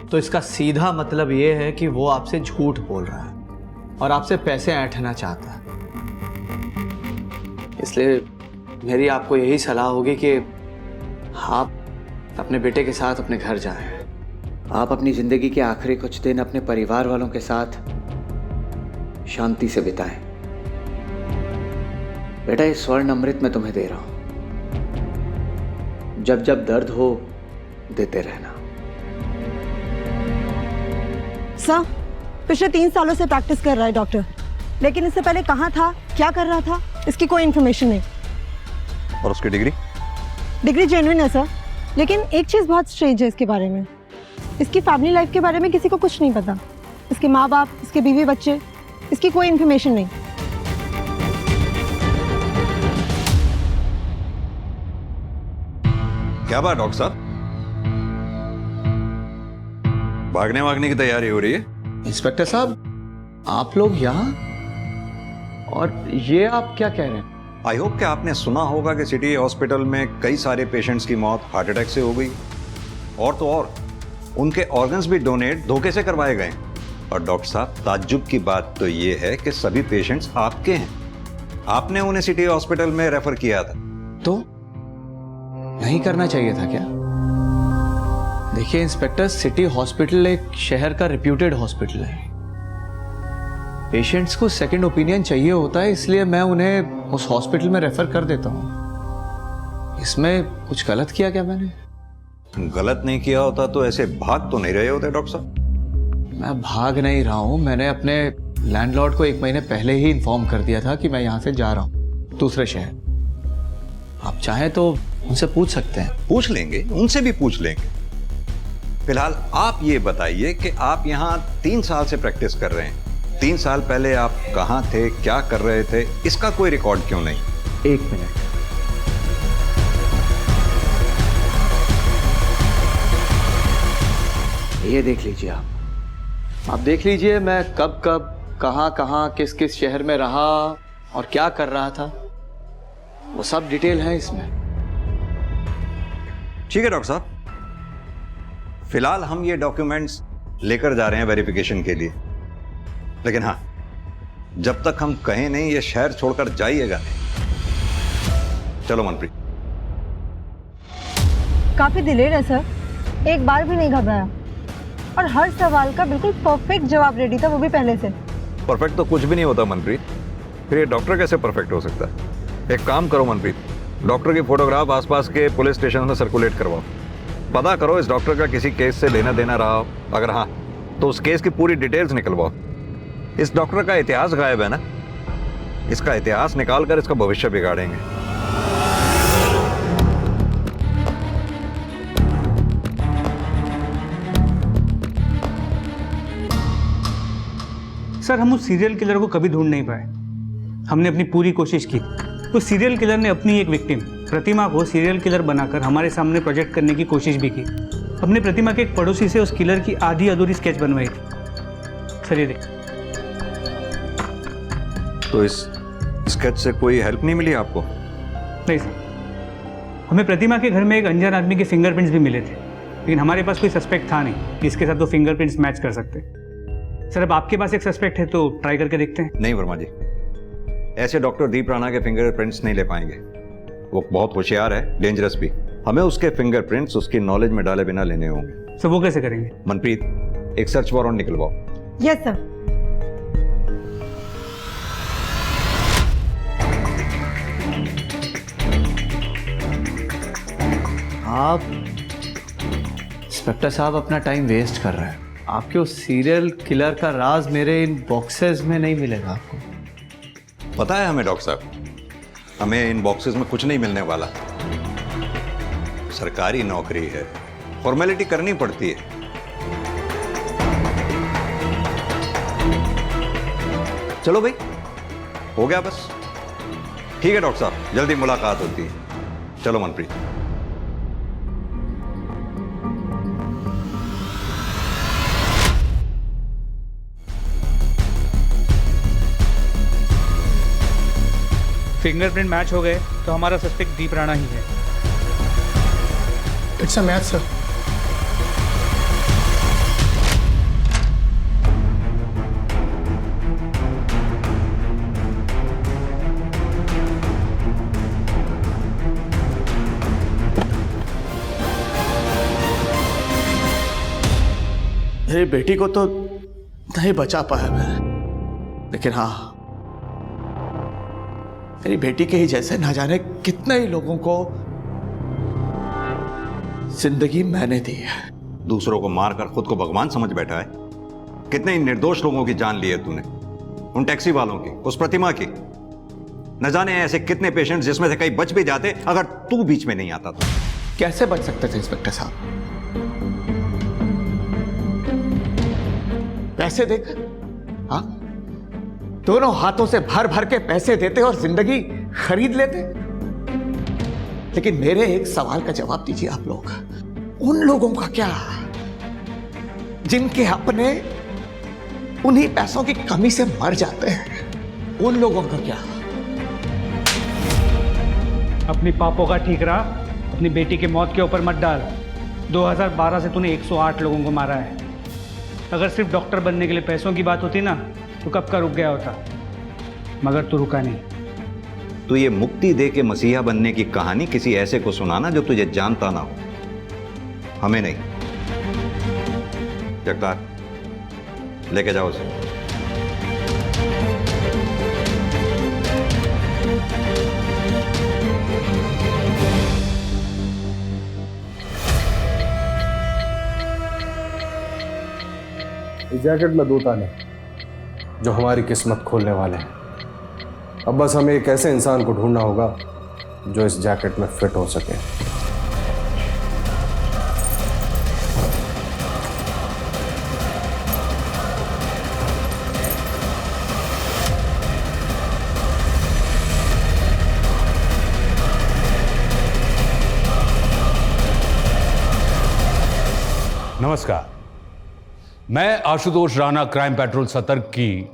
तो इसका सीधा मतलब ये है कि वो आपसे झूठ बोल रहा है और आपसे पैसे ऐंठना चाहता है। इसलिए मेरी आपको यही सलाह होगी कि आप अपने बेटे के साथ अपने घर जाएं। आप अपनी जिंदगी के आखिरी कुछ दिन अपने परिवार वालों के साथ शांति से बिताएं। बेटा, ये स्वर्ण अमृत मैं तुम्हें दे रहा हूं, जब जब दर्द हो देते रहना। सर, पिछले 3 सालों से प्रैक्टिस कर रहा है डॉक्टर, लेकिन इससे पहले कहाँ था, क्या कर रहा था, इसकी कोई इन्फॉर्मेशन नहीं। और उसकी डिग्री? डिग्री जेन्युइन है सर, लेकिन एक चीज़ बहुत स्ट्रेंज है इसके बारे में। इसकी फैमिली लाइफ के बारे में किसी को कुछ नहीं पता। इसके माँ बाप, इसके बीवी बच्चे, इसकी कोई इन्फॉर्मेशन नहीं। क्या बात डॉक्टर साहब, भागने की तैयारी हो रही है? इंस्पेक्टर साहब, आप लोग यहाँ, और ये आप क्या कह रहे हैं? आई होप कि आपने सुना होगा कि सिटी हॉस्पिटल में कई सारे पेशेंट्स की मौत हार्ट अटैक से हो गई, और तो और उनके ऑर्गन्स भी डोनेट धोखे से करवाए गए। और डॉक्टर साहब, ताज्जुब की बात तो ये है कि सभी पेशेंट्स आपके हैं। आपने उन्हें सिटी हॉस्पिटल में रेफर किया था। तो नहीं करना चाहिए था क्या? देखिए इंस्पेक्टर, सिटी हॉस्पिटल एक शहर का रिप्यूटेड हॉस्पिटल है। पेशेंट्स को सेकंड ओपिनियन चाहिए होता है, इसलिए मैं उन्हें उस हॉस्पिटल में रेफर कर देता हूँ। इसमें कुछ गलत किया क्या मैंने? गलत नहीं किया होता तो ऐसे भाग तो नहीं रहे होते डॉक्टर साहब। मैं भाग नहीं रहा हूँ, मैंने अपने लैंडलॉर्ड को 1 महीने पहले ही इन्फॉर्म कर दिया था कि मैं यहाँ से जा रहा हूँ दूसरे शहर। आप चाहें तो उनसे पूछ सकते हैं। पूछ लेंगे, उनसे भी पूछ लेंगे। फिलहाल आप ये बताइए कि आप यहाँ 3 साल से प्रैक्टिस कर रहे हैं। 3 साल पहले आप कहाँ थे, क्या कर रहे थे, इसका कोई रिकॉर्ड क्यों नहीं? 1 मिनट। ये देख लीजिए आप देख लीजिए मैं कब कब कहाँ कहाँ किस किस शहर में रहा और क्या कर रहा था, वो सब डिटेल है इसमें। ठीक है डॉक्टर साहब, फिलहाल हम ये डॉक्यूमेंट्स लेकर जा रहे हैं वेरिफिकेशन के लिए, लेकिन हाँ, जब तक हम कहें नहीं ये शहर छोड़कर जाइएगा नहीं। चलो मनप्रीत। काफी डिलेड है सर, एक बार भी नहीं घबराया और हर सवाल का बिल्कुल परफेक्ट जवाब रेडी था, वो भी पहले से। परफेक्ट तो कुछ भी नहीं होता मनप्रीत, फिर ये डॉक्टर कैसे परफेक्ट हो सकता है? एक काम करो मनप्रीत, डॉक्टर की फोटोग्राफ आसपास के पुलिस स्टेशन में सर्कुलेट करवाओ, पता करो इस डॉक्टर का किसी केस से लेना देना रहा हो, अगर हाँ तो उस केस की पूरी डिटेल्स निकलवाओ। इस डॉक्टर का इतिहास गायब है ना, इसका इतिहास निकाल कर इसका भविष्य बिगाड़ेंगे। सर हम उस सीरियल किलर को कभी ढूंढ नहीं पाए। हमने अपनी पूरी कोशिश की। उस सीरियल किलर ने अपनी एक विक्टिम प्रतिमा को सीरियल किलर बनाकर हमारे सामने प्रोजेक्ट करने की कोशिश भी की। हमने प्रतिमा के एक पड़ोसी से उस किलर की आधी अधूरी स्केच बनवाई थी। सर ये देख। तो इस स्केच से कोई हेल्प नहीं मिली आपको? नहीं सर, हमें प्रतिमा के घर में एक अनजान आदमी के फिंगरप्रिंट्स भी मिले थे, लेकिन हमारे पास कोई सस्पेक्ट था नहीं जिसके साथ वो फिंगरप्रिंट्स मैच कर सकते। सर अब आपके पास एक सस्पेक्ट है तो ट्राई करके देखते हैं। नहीं वर्मा जी, ऐसे डॉक्टर दीप राणा के फिंगरप्रिंट्स नहीं ले पाएंगे। वो बहुत होशियार है, डेंजरस भी। हमें उसके फिंगरप्रिंट्स उसकी नॉलेज में डाले बिना लेने होंगे। सर वो कैसे करेंगे? मनप्रीत, एक सर्च वारंट निकलवाओ। Yes sir. आप इंस्पेक्टर साहब अपना टाइम वेस्ट कर रहे हैं। आपके उस सीरियल किलर का राज मेरे इन बॉक्सेस में नहीं मिलेगा आपको। पता है हमें डॉक्टर साहब, हमें इन बॉक्सेस में कुछ नहीं मिलने वाला। सरकारी नौकरी है, फॉर्मेलिटी करनी पड़ती है। चलो भाई, हो गया बस। ठीक है डॉक्टर साहब, जल्दी मुलाकात होती है। चलो मनप्रीत। फिंगरप्रिंट मैच हो गए तो हमारा सस्पेक्ट दीप राणा ही है। It's a match sir. मेरी बेटी को तो नहीं बचा पाया मैं, लेकिन हाँ, मेरी बेटी के ही जैसे ना जाने कितने ही लोगों को जिंदगी मैंने दी है। दूसरों को मारकर खुद को भगवान समझ बैठा है। कितने ही निर्दोष लोगों की जान ली है तूने, उन टैक्सी वालों की, उस प्रतिमा की। न जाने ऐसे कितने पेशेंट्स जिसमें से कई बच भी जाते अगर तू बीच में नहीं आता तो। कैसे बच सकते थे इंस्पेक्टर साहब? पैसे देकर, हाँ, दोनों हाथों से भर भर के पैसे देते और जिंदगी खरीद लेते। लेकिन मेरे एक सवाल का जवाब दीजिए आप लोग, उन लोगों का क्या जिनके अपने उन्हीं पैसों की कमी से मर जाते हैं? उन लोगों का क्या? अपनी पापों का ठीक रहा, अपनी बेटी की मौत के ऊपर मत डाल। 2012 से तूने 108 लोगों को मारा है। अगर सिर्फ डॉक्टर बनने के लिए पैसों की बात होती ना तो कब का रुक गया होता, मगर तू रुका नहीं। तो ये मुक्ति दे के मसीहा बनने की कहानी किसी ऐसे को सुनाना जो तुझे जानता ना हो, हमें नहीं। जगतार, लेके जाओ उसे। इस जैकेट में 2 ताले जो हमारी किस्मत खोलने वाले हैं। अब बस हमें एक ऐसे इंसान को ढूंढना होगा जो इस जैकेट में फिट हो सके। नमस्कार, मैं आशुतोष राणा क्राइम पेट्रोल सतर्क की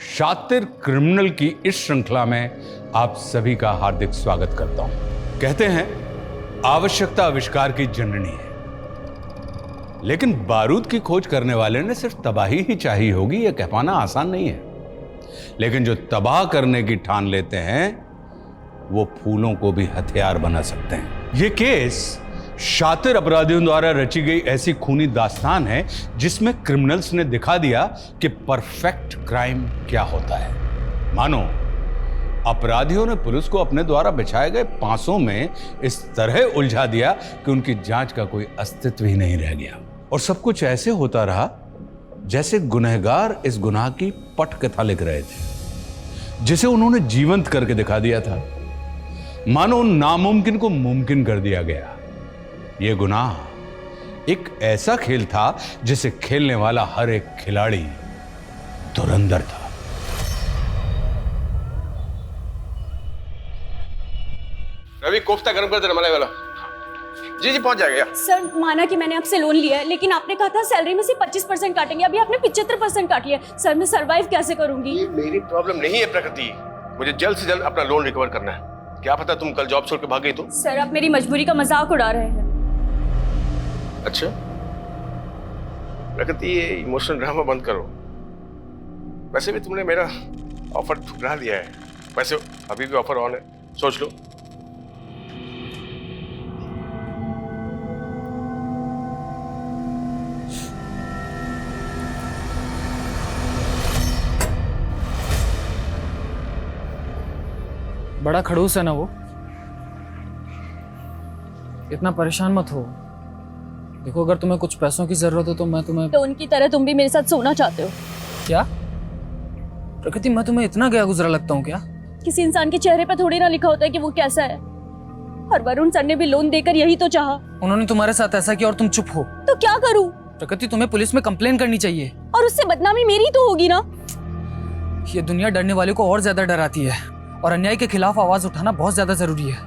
शातिर क्रिमिनल की इस श्रृंखला में आप सभी का हार्दिक स्वागत करता हूं। कहते हैं आवश्यकता आविष्कार की जननी है, लेकिन बारूद की खोज करने वाले ने सिर्फ तबाही ही चाहिए होगी यह कह पाना आसान नहीं है। लेकिन जो तबाह करने की ठान लेते हैं वो फूलों को भी हथियार बना सकते हैं। यह केस शातिर अपराधियों द्वारा रची गई ऐसी खूनी दास्तान है जिसमें क्रिमिनल्स ने दिखा दिया कि परफेक्ट क्राइम क्या होता है। मानो अपराधियों ने पुलिस को अपने द्वारा बिछाए गए पांसों में इस तरह उलझा दिया कि उनकी जांच का कोई अस्तित्व ही नहीं रह गया। और सब कुछ ऐसे होता रहा जैसे गुनहगार इस गुनाह की पटकथा लिख रहे थे, जिसे उन्होंने जीवंत करके दिखा दिया था। मानो नामुमकिन को मुमकिन कर दिया गया। यह गुनाह एक ऐसा खेल था जिसे खेलने वाला हर एक खिलाड़ी धुरंधर था। रवि, कोफ्ता गर्म कर देना मलाई वाला। जी जी पहुंच जाएगा। सर, माना कि मैंने आपसे लोन लिया है, लेकिन आपने कहा था सैलरी में से 25% काटेंगे। अभी आपने 75% काट लिया। सर, मैं सरवाइव कैसे करूंगी? ये मेरी प्रॉब्लम नहीं है प्रकृति, मुझे जल्द से जल्द अपना लोन रिकवर करना है। क्या पता तुम कल जॉब छोड़ के भाग गई तो? सर, आप मेरी मजबूरी का मजाक उड़ा रहे हैं। अच्छा प्रकृति, ये इमोशनल ड्रामा बंद करो। वैसे भी तुमने मेरा ऑफर ठुकरा दिया है। वैसे अभी भी ऑफर ऑन है, सोच लो। बड़ा खड़ूस है ना वो, इतना परेशान मत हो। देखो, अगर तुम्हें कुछ पैसों की जरूरत हो तो मैं तुम्हें... तो उनकी तरह तुम भी मेरे साथ सोना चाहते हो क्या प्रकृति, मैं तुम्हें इतना गया गुजरा लगता हूँ क्या? किसी इंसान के चेहरे पर थोड़ी ना लिखा होता है कि वो कैसा है। और वरुण सर ने भी लोन देकर यही तो चाहा। उन्होंने तुम्हारे साथ ऐसा किया और तुम चुप हो। तो क्या करूं? प्रकृति, तुम्हें पुलिस में कंप्लेन करनी चाहिए। और उससे बदनामी मेरी तो होगी ना। ये दुनिया डरने वाले को और ज्यादा डराती है, और अन्याय के खिलाफ आवाज उठाना बहुत ज्यादा जरूरी है।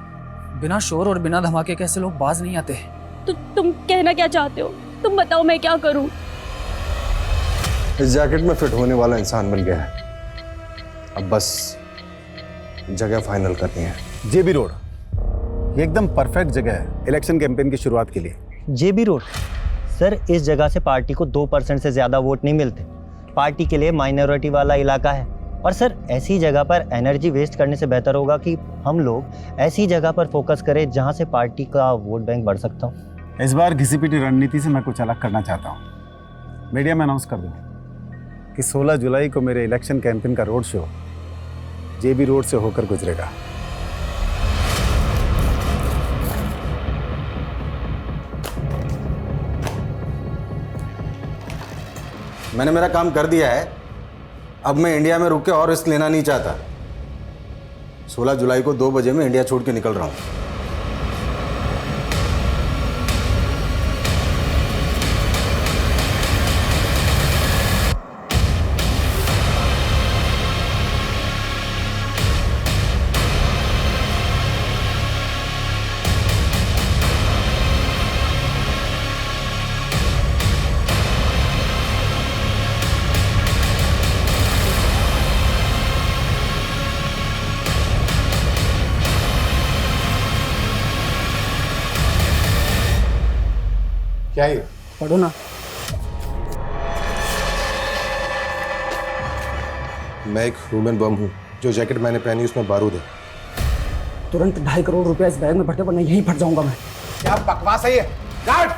बिना शोर और बिना धमाके के ऐसे लोग बाज नहीं आते। तो तुम कहना क्या चाहते हो? तुम बताओ, मैं क्या करूं? इस जैकेट में फिट होने वाला इंसान बन गया है। अब बस जगह फाइनल करनी है। जेबी रोड ये एकदम परफेक्ट जगह है इलेक्शन कैंपेन की शुरुआत के लिए। जेबी रोड सर, इस जगह से पार्टी को 2% से ज्यादा वोट नहीं मिलते। पार्टी के लिए माइनॉरिटी वाला इलाका है। और सर, ऐसी जगह पर एनर्जी वेस्ट करने से बेहतर होगा कि हम लोग ऐसी जगह पर फोकस करें जहां से पार्टी का वोट बैंक बढ़ सकता हो। इस बार घिसी-पिटी रणनीति से मैं कुछ अलग करना चाहता हूँ। मीडिया में अनाउंस कर दूँ कि 16 जुलाई को मेरे इलेक्शन कैंपेन का रोड शो जेबी रोड से होकर गुजरेगा। मैंने मेरा काम कर दिया है। अब मैं इंडिया में रुक के और रिस्क लेना नहीं चाहता। 16 जुलाई को 2 बजे मैं इंडिया छोड़ के निकल रहा हूँ। क्या है? पढ़ो ना। मैं एक ह्यूमन बम हूँ। जो जैकेट मैंने पहनी उसमें बारूद है। तुरंत 2.5 करोड़ रुपया इस बैग में भरते, वरना यहीं फट जाऊंगा मैं। क्या बकवास है ये? गार्ड!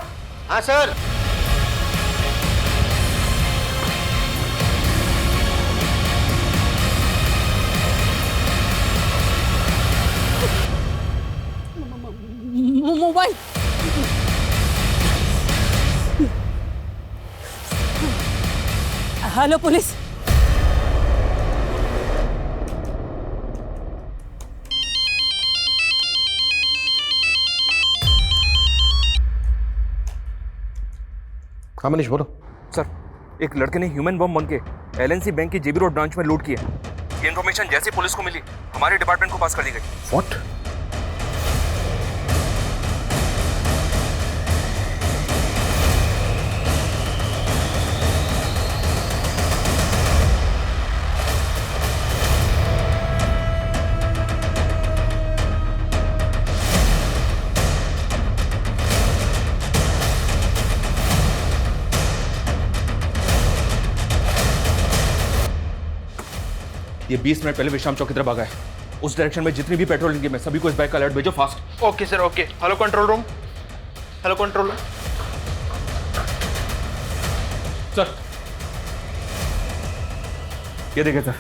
हाँ सर। मोबाइल। Hello police. हाँ मनीष बोलो। सर, एक लड़के ने ह्यूमन बम बन के एलएनसी बैंक की जेबी रोड ब्रांच में लूट किया। ये इन्फॉर्मेशन जैसे पुलिस को मिली हमारे डिपार्टमेंट को पास कर दी गई। व्हाट? ये 20 मिनट पहले विश्राम चौक की तरफ भागा है। उस डायरेक्शन में जितनी भी पेट्रोल टीम है सभी को इस बाइक का अलर्ट भेजो fast. Okay sir, okay. Hello control room. Hello control room. Sir, ये देखिए सर,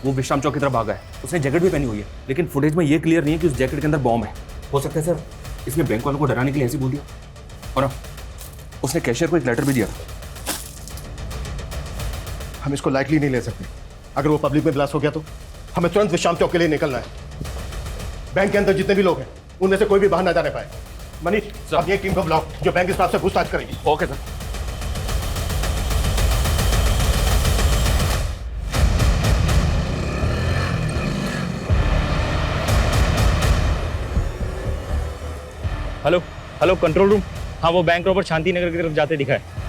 वो विश्राम चौक की तरफ भागा है। उसने जैकेट भी पहनी हुई है, लेकिन फुटेज में ये क्लियर नहीं है कि उस जैकेट के अंदर बॉम्ब है। हो सकता है सर इसने बैंक वालों को डराने के लिए ऐसे बोल दिया। और उसने कैशियर को एक लेटर भी दिया। हम इसको लाइटली नहीं ले सकते। अगर वो पब्लिक में ब्लास्ट हो गया तो हमें तुरंत विश्राम चौक के लिए निकलना है। बैंक के अंदर जितने भी लोग हैं उनमें से कोई भी बाहर ना जाने पाए। मनीष, अब ये टीम को बुलाओ जो बैंक स्टाफ से पूछताछ करेगी। Okay sir. Hello hello control room. हाँ, वो बैंक रोबर शांति नगर की तरफ जाते दिखा है।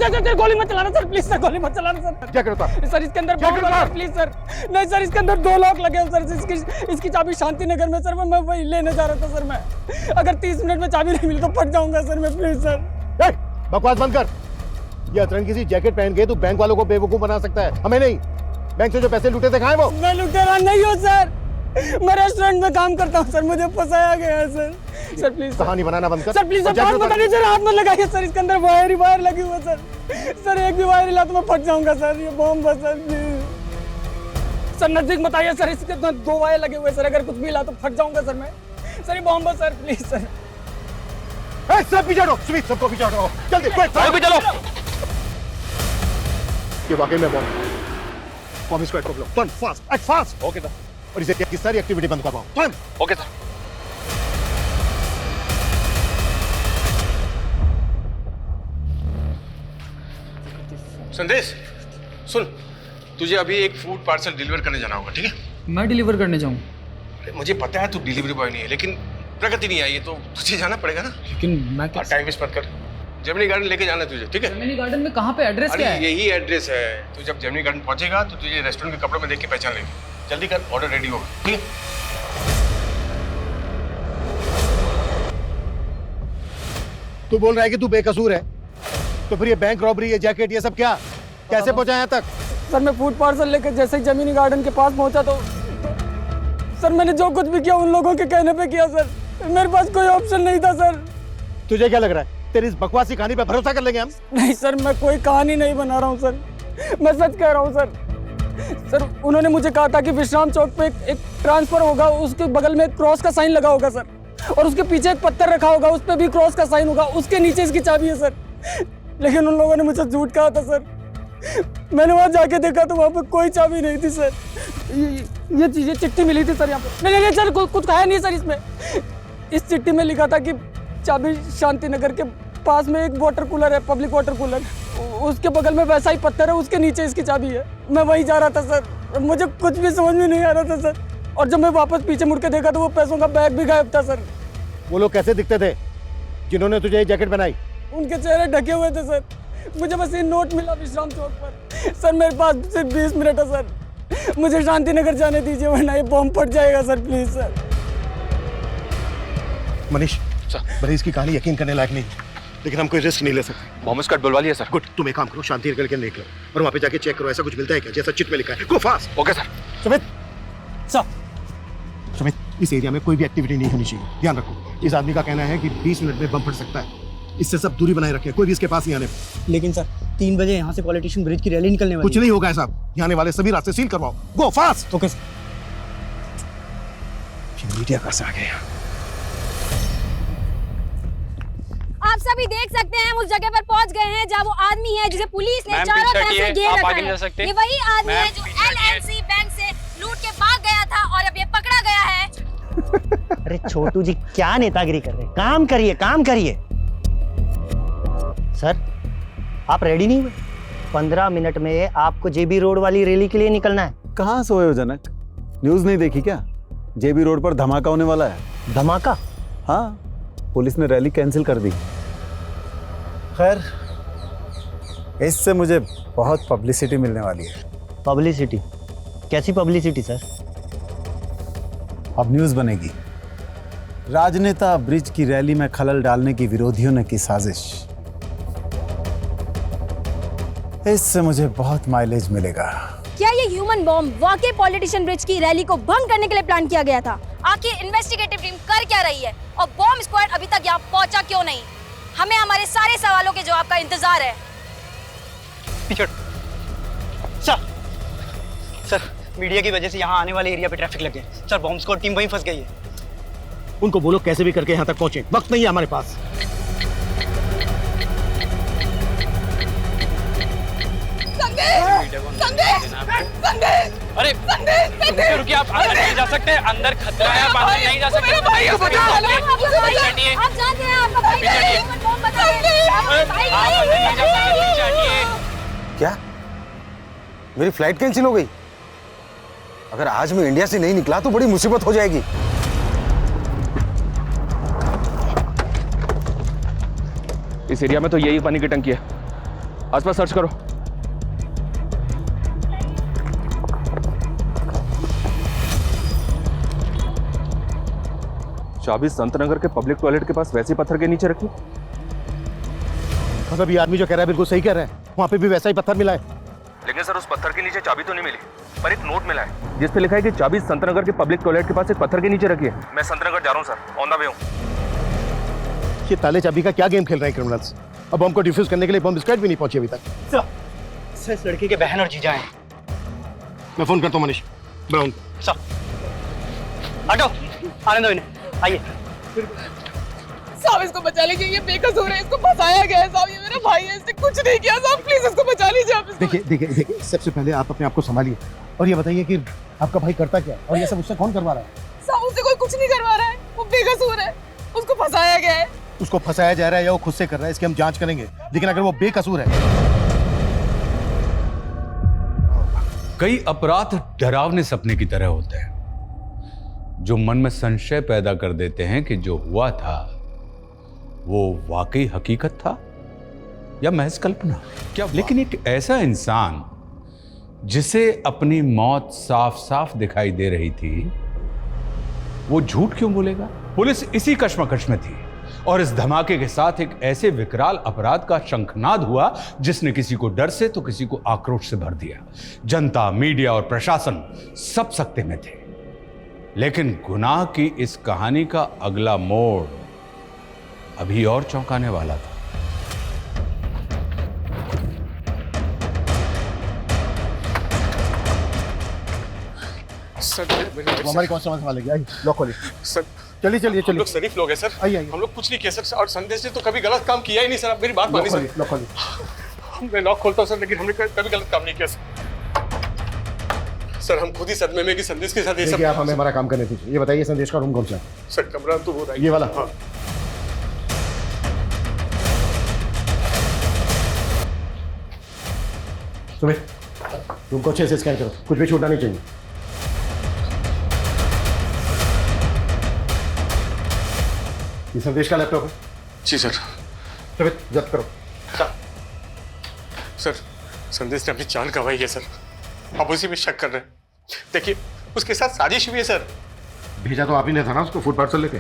नहीं, गोली मत चलाना सर, प्लीज सर, गोली मत चलाना सर। क्या करता सर इसके अंदर बम है, प्लीज सर। नहीं सर, इसके अंदर 2 लॉक लगे हैं सर। इसकी चाबी शांति नगर में सर, मैं वही लेने जा रहा था सर। मैं अगर 30 मिनट में चाबी नहीं मिली तो फट जाऊंगा सर मैं, प्लीज सर। बकवास बंद कर। ये अतरंगी सी जैकेट पहन के तू बैंक वालों को बेवकूफ बना सकता है, हमें नहीं। बैंक से जो पैसे लूटे थे कहाँ है वो? मैं लुटेरा नहीं हूँ सर, मैं रेस्टोरेंट में काम करता हूँ सर, मुझे फंसाया गया है सर। सर प्लीज कहानी बनाना बंद कर सर, प्लीज सर, बात बता दीजिए, हाथ मत लगाइए सर। इसके अंदर वायर ही वायर लगी हुई है सर। एक भी वायर हिला तो मैं फट जाऊंगा सर। ये बॉम्ब है सर, प्लीज सर, नजदीक मत आइए सर। इसके अंदर 2 वायर लगे हुए सर, अगर कुछ भी हिला तो फट जाऊंगा सर मैं। सर ये बॉम्ब है सर, प्लीज सर। सब पीछे हटो, सुमित, सबको पीछे हटो जल्दी, क्विक चलो। ये वाकई में बॉम्ब स्क्वाड को बुलाओ, turn fast, act fast. Okay sir. और इसे की सारी एक्टिविटी बंद करवाओ, टर्न। Okay sir. संदेश सुन, तुझे अभी एक फूड पार्सल डिलीवर करने जाना होगा, ठीक है? मैं डिलीवर करने जाऊँ? मुझे पता है तू डिलीवरी बॉय नहीं है, लेकिन प्रगति नहीं आई है तो तुझे जाना पड़ेगा ना। लेकिन मैं टाइम वेस्ट मत कर। जेमिनी गार्डन लेके जाना है तुझे, ठीक है? जेमिनी गार्डन में कहाँ पे, एड्रेस क्या है? यही एड्रेस है। तू जब जेमिनी गार्डन पहुंचेगा तो तुझे रेस्टोरेंट के कपड़ों में देख के पहचान लेगी। जल्दी कर, ऑर्डर रेडी होगा, ठीक है? तू बोल रहा है कि तू बेकसूर है, तो फिर ये बैंक रॉबरी, ये जैकेट, ये सब क्या कैसे पहुंचा यहाँ तक? सर मैं फूड पार्सल लेकर जैसे ही जमीनी गार्डन के पास पहुंचा तो सर मैंने जो कुछ भी किया उन लोगों के कहने पे किया सर। मेरे पास कोई ऑप्शन नहीं था सर। तुझे क्या लग रहा है तेरी इस बकवासी कहानी पे भरोसा कर लेंगे हम? नहीं सर, मैं कोई कहानी नहीं बना रहा हूँ सर, मैं सच कह रहा हूँ सर। सर उन्होंने मुझे कहा था कि विश्राम चौक पे एक ट्रांसफर होगा, उसके बगल में एक क्रॉस का साइन लगा होगा सर, और उसके पीछे एक पत्थर रखा होगा, उस पर भी क्रॉस का साइन होगा, उसके नीचे इसकी चाबी है सर। लेकिन उन लोगों ने मुझे झूठ कहा था सर। मैंने वहाँ जाके देखा तो वहाँ पे कोई चाबी नहीं थी सर। ये चीजें चिट्ठी मिली थी सर यहाँ पे। नहीं सर, कुछ कहा नहीं सर इसमें। इस चिट्ठी में लिखा था कि चाबी शांति नगर के पास में एक वाटर कूलर है, पब्लिक वाटर कूलर, उसके बगल में वैसा ही पत्थर है, उसके नीचे इसकी चाबी है। मैं वहीं जा रहा था सर, मुझे कुछ भी समझ में नहीं आ रहा था सर। और जब मैं वापस पीछे मुड़ के देखा तो वो पैसों का बैग भी गायब था सर। वो लोग कैसे दिखते थे जिन्होंने तुझे ये जैकेट बनाई? उनके चेहरे ढके हुए थे सर, मुझे बस ये नोट मिला विश्राम चौक पर। सर मेरे पास सिर्फ 20 मिनट है सर, मुझे शांति नगर जाने दीजिए वरना ये बॉम्ब फट जाएगा सर, प्लीज सर। मनीष, मरीज की कहानी यकीन करने लायक नहीं, लेकिन हम कोई रिस्क नहीं ले सकते। मोहम्मद स्कॉट बुलवा लिया सर। गुड, तुम एक काम करो, शांति नगर के निकलो और वहाँ पे जाके चेक करो ऐसा कुछ मिलता है क्या जैसा चिट में लिखा है। गो fast. Okay sir. Sumit, Sumit, इस एरिया में कोई भी एक्टिविटी नहीं होनी चाहिए, ध्यान रखो। इस आदमी का कहना है कि 20 मिनट में बम फट सकता है, इससे सब दूरी बनाए रखें, कोई भी इसके पास नहीं आने। लेकिन सर 3 बजे यहाँ से पॉलिटिशियन ब्रिज की रैली निकलने वाली कुछ नहीं होगा ऐसा, यहाँ आने वाले सभी रास्ते सील करवाओ। गो फास्ट। Okay sir. मीडिया का आ गया। आप सभी देख सकते हैं हम उस जगह पर पहुंच गए हैं जहां वो आदमी है जिसे पुलिस ने चारों तरफ से घेर रखा है। ये वही आदमी है जो LNC बैंक से लूट के भाग गया था और अब ये पकड़ा गया है। अरे छोटू जी क्या नेतागिरी कर रहे हैं, काम करिए काम करिए। सर आप रेडी नहीं हुए? 15 मिनट में आपको जेबी रोड वाली रैली के लिए निकलना है। कहाँ सोए हो जनक, न्यूज नहीं देखी क्या? जेबी रोड पर धमाका होने वाला है। धमाका? हाँ, पुलिस ने रैली कैंसिल कर दी। खैर इससे मुझे बहुत पब्लिसिटी मिलने वाली है। पब्लिसिटी? कैसी पब्लिसिटी सर? अब न्यूज बनेगी, राजनेता ब्रिज की रैली में खलल डालने की विरोधियों ने की साजिश। इससे मुझे बहुत माइलेज मिलेगा। क्या ये ह्यूमन बॉम्ब वाकई पॉलिटिशियन ब्रिज की रैली को भंग करने के लिए प्लान किया गया था? आखिर इन्वेस्टिगेटिव टीम कर क्या रही है और बॉम्ब स्क्वाड अभी तक यहाँ पहुंचा क्यों नहीं? हमें हमारे सारे सवालों के जवाब का इंतजार है। सर मीडिया की वजह से यहाँ आने वाले एरिया पे ट्रैफिक लग गए सर, बॉम्ब स्क्वाड टीम वहीं फंस गई है। उनको बोलो कैसे भी करके यहाँ तक पहुंचे, वक्त नहीं है हमारे पास। अरे रुकिए, आप अंदर नहीं जा सकते, अंदर खतरा है, आप अंदर नहीं जा सकते। आप जानते हैं आपका भाई ह्यूमन बॉम्ब बता क्या मेरी फ्लाइट कैंसिल हो गई? अगर आज मैं इंडिया से नहीं निकला तो बड़ी मुसीबत हो जाएगी। इस एरिया में तो यही पानी की टंकी है, आसपास सर्च करो। चाबी संतनगर के पब्लिक टॉयलेट के पास वैसे पत्थर के नीचे रखी। मतलब ये आदमी जो कह रहा है बिल्कुल सही कह रहा है, वहाँ पे भी वैसा ही पत्थर मिला है। लेकिन सर उस पत्थर के नीचे चाबी तो नहीं मिली, पर एक नोट मिला है जिस पे लिखा है कि चाबी संतनगर के पब्लिक टॉयलेट के पास एक पत्थर के नीचे रखी है। मैं संतनगर जा रहा हूँ सर, ऑन द वे हूँ। ये ताले चाबी का क्या गेम खेल रहे हैं क्रिमिनल्स? अब बम को डिफ्यूज करने के लिए बम स्क्वाड भी नहीं पहुंची अभी तक। सर इस लड़के के बहन और जीजा हैं। मैं फोन करता हूँ मनीष ब्राउन। सर हटो, आने दो इन्हें, आइए। साहब इसको बचा लीजिए, ये बेकसूर है, इसको फंसाया गया है साहब, ये मेरा भाई है, इसने कुछ नहीं किया साहब, प्लीज इसको बचा लीजिए आप। देखिए देखिए देखिए, सबसे पहले आप अपने आप को संभालिए और ये बताइए कि आपका भाई करता क्या और ये सब उससे कौन करवा रहा है? साहब उससे कोई कुछ नहीं करवा रहा है, वो बेकसूर है, उसको फंसाया गया है। उसको फंसाया जा रहा है या वो खुद से कर रहा है, इसकी हम जांच करेंगे, लेकिन अगर वो बेकसूर है। कई अपराध डरावने सपने की तरह होते हैं जो मन में संशय पैदा कर देते हैं कि जो हुआ था वो वाकई हकीकत था या महज कल्पना। क्या लेकिन एक ऐसा इंसान जिसे अपनी मौत साफ साफ दिखाई दे रही थी, वो झूठ क्यों बोलेगा? पुलिस इसी कश्मकश में थी और इस धमाके के साथ एक ऐसे विकराल अपराध का शंखनाद हुआ जिसने किसी को डर से तो किसी को आक्रोश से भर दिया। जनता, मीडिया और प्रशासन सब सकते में थे। लेकिन गुनाह की इस कहानी का अगला मोड़ अभी और चौंकाने वाला था। सर वो हमारी कौन संभालेगी? आइए लॉक खोलिए सर। चलिए चलिए हम लोग शरीफ लोग हैं सर, आइए आइए। हम लोग कुछ नहीं किया सर, और संदेश ने तो कभी गलत काम किया ही नहीं सर। आप मेरी बात मानिए सर। लॉक खोलिए। मैं लॉक खोलता हूँ सर, लेकिन हमने कभी गलत काम नहीं किया सर। सर हम खुद ही सदमे में कि संदेश के साथ ये सब। आप हमें हमारा काम करने दीजिए। ये बताइए संदेश का रूम कौन सा है? सर कमरा तो वो रहा है, ये वाला। हाँ। सुमित रूम को अच्छे से स्कैन करो, कुछ भी छूटना नहीं चाहिए। ये संदेश का लैपटॉप है? जी सर। सुमित जब्त करो। सर संदेश ने अपनी जान गंवाई है सर, आप उसी में शक कर रहे हैं। देखिए उसके साथ साजिश हुई है सर। भेजा तो आप ही ने था ना उसको फूड पार्सल लेके?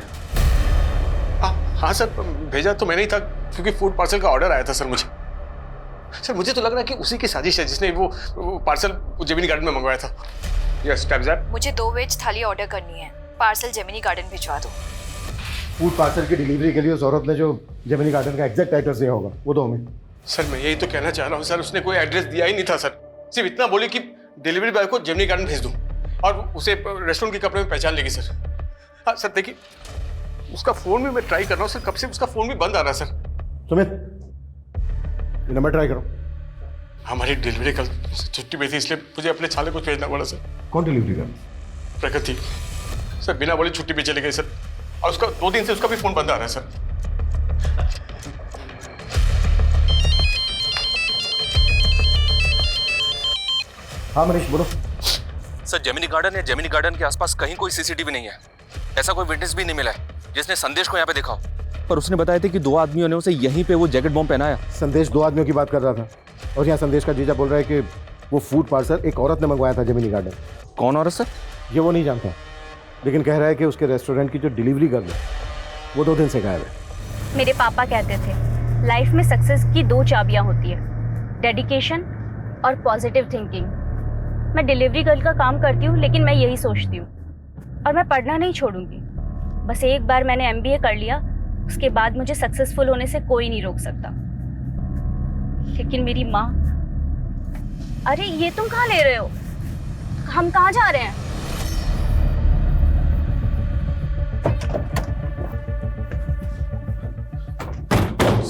हाँ सर, भेजा तो मैंने ही था क्योंकि फूड पार्सल का ऑर्डर आया था सर मुझे। सर मुझे तो लग रहा है कि उसी की साजिश है जिसने वो पार्सल जेमिनी गार्डन में मंगवाया था। Yes type that. मुझे 2 वेज थाली ऑर्डर करनी है, पार्सल जेमिनी गार्डन भिजवा दो। फूड पार्सल की डिलीवरी के लिए उस औरत ने जो जेमिनी गार्डन का एग्जैक्ट एड्रेस दिया होगा वो दो हमें। सर मैं यही तो कहना चाह रहा हूँ सर, उसने कोई एड्रेस दिया ही नहीं था सर, सिर्फ इतना बोली कि डिलीवरी बॉय को जेमिनी गार्डन भेज दूँ और उसे रेस्टोरेंट के कपड़े में पहचान लेगी सर। हाँ सर देखिए उसका फोन भी मैं ट्राई कर रहा हूँ सर, कब से उसका फोन भी बंद आ रहा है सर। सुमित ये नंबर ट्राई करो। हमारी डिलीवरी कल छुट्टी पे थी इसलिए मुझे अपने छाले को भेजना पड़ा सर। कौन डिलीवरी कर? प्रकृति सर, बिना बोले छुट्टी पे चले गए सर और उसका 2 दिन से उसका भी फोन बंद आ रहा है सर। हाँ मनीष बोलो। सर जेमिनी गार्डन या जेमिनी गार्डन के आसपास कहीं कोई सीसीटीवी नहीं है, ऐसा कोई विटनेस भी नहीं मिला है जिसने संदेश को यहाँ पे देखा हो। पर उसने बताया था कि 2 आदमियों ने उसे यहीं पे वो जैकेट बॉम्ब पहनाया। संदेश 2 आदमियों की बात कर रहा था और यहाँ संदेश का जीजा बोल रहा है कि वो फूड पार्सल एक औरत ने मंगवाया था जेमिनी गार्डन। कौन औरत सर? ये वो नहीं जानता, लेकिन कह रहा है कि उसके रेस्टोरेंट की जो डिलीवरी गर्ल है वो 2 दिन से गायब है। मेरे पापा कहते थे लाइफ में सक्सेस की 2 चाबियां होती है, डेडिकेशन और पॉजिटिव थिंकिंग। मैं डिलीवरी गर्ल का काम करती हूँ लेकिन मैं यही सोचती हूँ और मैं पढ़ना नहीं छोड़ूंगी। बस एक बार मैंने MBA कर लिया, उसके बाद मुझे सक्सेसफुल होने से कोई नहीं रोक सकता। लेकिन मेरी माँ, अरे ये तुम कहाँ ले रहे हो? हम कहाँ जा रहे हैं?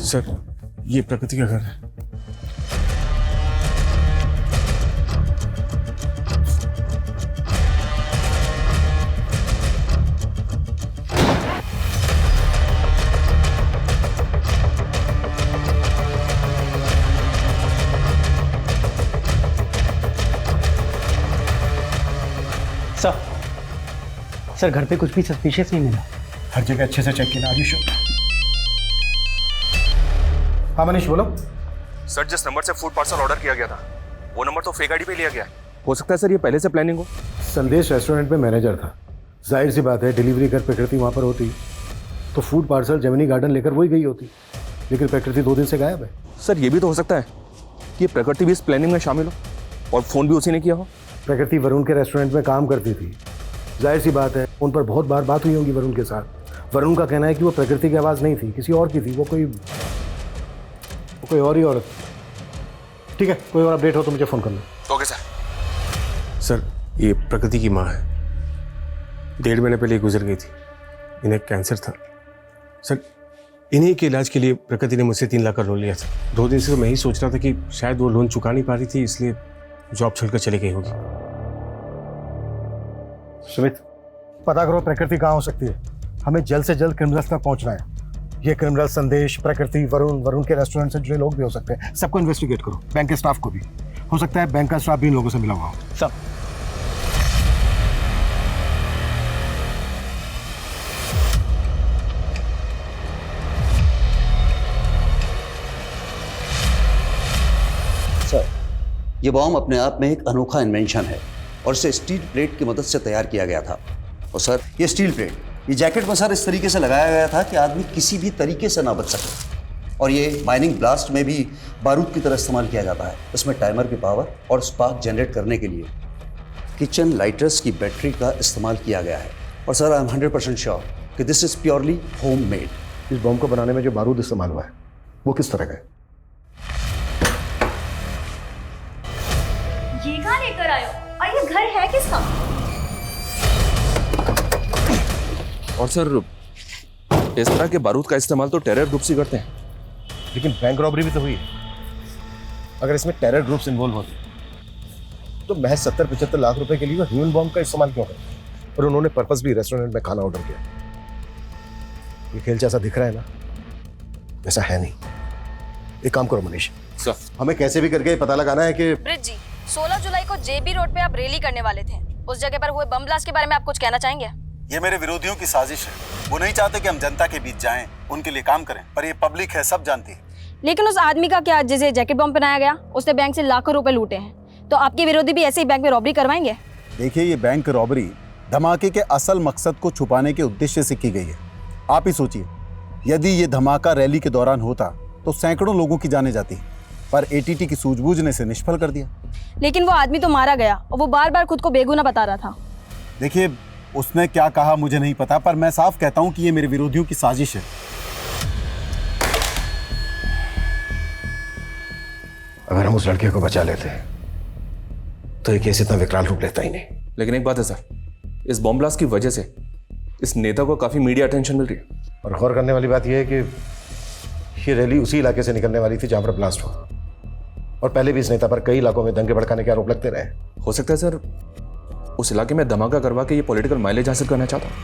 सर ये प्रकृति का घर है। सर घर पे कुछ भी सस्पिशियस नहीं मिला। हर जगह अच्छे से चेक किया। आयुष हाँ मनीष बोलो। सर जिस नंबर से फूड पार्सल ऑर्डर किया गया था वो नंबर तो फेक आईडी पे लिया गया है। हो सकता है सर ये पहले से प्लानिंग हो। संदेश रेस्टोरेंट में मैनेजर था, जाहिर सी बात है डिलीवरी कर प्रकृति वहाँ पर होती तो फूड पार्सल जेमिनी गार्डन लेकर वही गई होती, लेकिन प्रकृति 2 दिन से गायब है। सर ये भी तो हो सकता है कि प्रकृति भी इस प्लानिंग में शामिल हो और फोन भी उसी ने किया हो। प्रकृति वरुण के रेस्टोरेंट में काम करती थी, जाहिर सी बात है उन पर बहुत बार बात हुई होगी वरुण के साथ। वरुण का कहना है कि वो प्रकृति की आवाज़ नहीं थी, किसी और की थी, वो कोई और ही औरत। ठीक है, कोई और अपडेट हो तो मुझे फ़ोन करना। Okay sir. सर ये प्रकृति की माँ है, 1.5 महीने पहले गुजर गई थी, इन्हें कैंसर था। सर इन्हीं के इलाज के लिए प्रकृति ने मुझसे 3 लाख का लोन लिया था। 2 दिन से तो मैं ही सोच रहा था कि शायद वो लोन चुका नहीं पा रही थी, इसलिए जॉब छोड़कर चली गई होगी। सुमित पता करो प्रकृति कहाँ हो सकती है, हमें जल्द से जल्द क्रिमिनल्स तक पहुंचना है। ये क्रिमिनल संदेश, प्रकृति, वरुण के रेस्टोरेंट से जुड़े लोग भी हो सकते हैं, सबको इन्वेस्टिगेट करो, बैंक के स्टाफ को भी। हो सकता है बैंक का स्टाफ भी इन लोगों से मिला हुआ हो। सब सर ये बॉम्ब अपने आप में एक अनोखा इन्वेंशन है और इसे स्टील प्लेट की मदद से तैयार किया गया था। और सर ये स्टील प्लेट, ये जैकेट में सर इस तरीके से लगाया गया था कि आदमी किसी भी तरीके से ना बच सके। और ये माइनिंग ब्लास्ट में भी बारूद की तरह इस्तेमाल किया जाता है। इसमें टाइमर की पावर और स्पार्क जनरेट करने के लिए किचन लाइटर्स की बैटरी का इस्तेमाल किया गया है। और सर आई एम 100% श्योर कि this is purely home made. इस बम को बनाने में जो बारूद इस्तेमाल हुआ है वो किस तरह का है? ये कहाँ लेकर आए हो और ये घर है किसका? और सर इस तरह के बारूद का इस्तेमाल तो टेरर ग्रुप्स ही करते हैं। लेकिन बैंक रॉबरी भी तो हुई है। अगर इसमें टेरर ग्रुप्स इन्वॉल्व होते तो महज 70-75 लाख रुपए के लिए वो ह्यूमन बॉम्ब का इस्तेमाल क्यों करें? और उन्होंने पर्पस भी रेस्टोरेंट में खाना ऑर्डर किया। ये खेल जैसा दिख रहा है ना, ऐसा है नहीं। एक काम करो मनीष, हमें कैसे भी करके पता लगाना है कि ब्रिज जी 16 जुलाई को JB रोड पे आप रैली करने वाले थे, उस जगह पर हुए बम ब्लास्ट के बारे में आप कुछ कहना चाहेंगे? ये मेरे विरोधियों की साजिश है। वो नहीं चाहते कि हम जनता के बीच जाएं, उनके लिए काम करें, पर ये पब्लिक है, सब जानती है। लेकिन उस आदमी का क्या, जिसे जैकेट बॉम्ब पहनाया गया, उसने बैंक से लाखों रुपए लूटे हैं, तो आपके विरोधी भी ऐसे ही बैंक में रॉबरी करवाएंगे? देखिए, ये बैंक रॉबरी धमाके के असल मकसद को छुपाने के उद्देश्य से की गई है। आप ही सोचिए, यदि ये धमाका रैली के दौरान होता तो सैकड़ों लोगों की जानें जाती, पर एटीटी की सूझबूझ ने इसे निष्फल कर दिया। लेकिन वो आदमी तो मारा गया और वो बार बार खुद को बेगुनाह बता रहा था। देखिए, उसने क्या कहा मुझे नहीं पता, पर मैं साफ कहता हूं कि ये मेरे विरोधियों की साजिश है। अगर हम उस लड़के को बचा लेते तो ये केस इतना विकराल रूप लेता ही नहीं। लेकिन एक बात है सर, इस बॉम्ब ब्लास्ट की वजह से इस नेता को काफी मीडिया अटेंशन मिल रही है। और गौर करने वाली बात यह है कि ये रैली उसी इलाके से निकलने वाली थी जहां पर ब्लास्ट हुआ, और पहले भी इस नेता पर कई इलाकों में दंगे भड़काने के आरोप लगते रहे। हो सकता है सर उस इलाके में धमाका करवा के ये पॉलिटिकल माइलेज हासिल करना चाहता हूँ।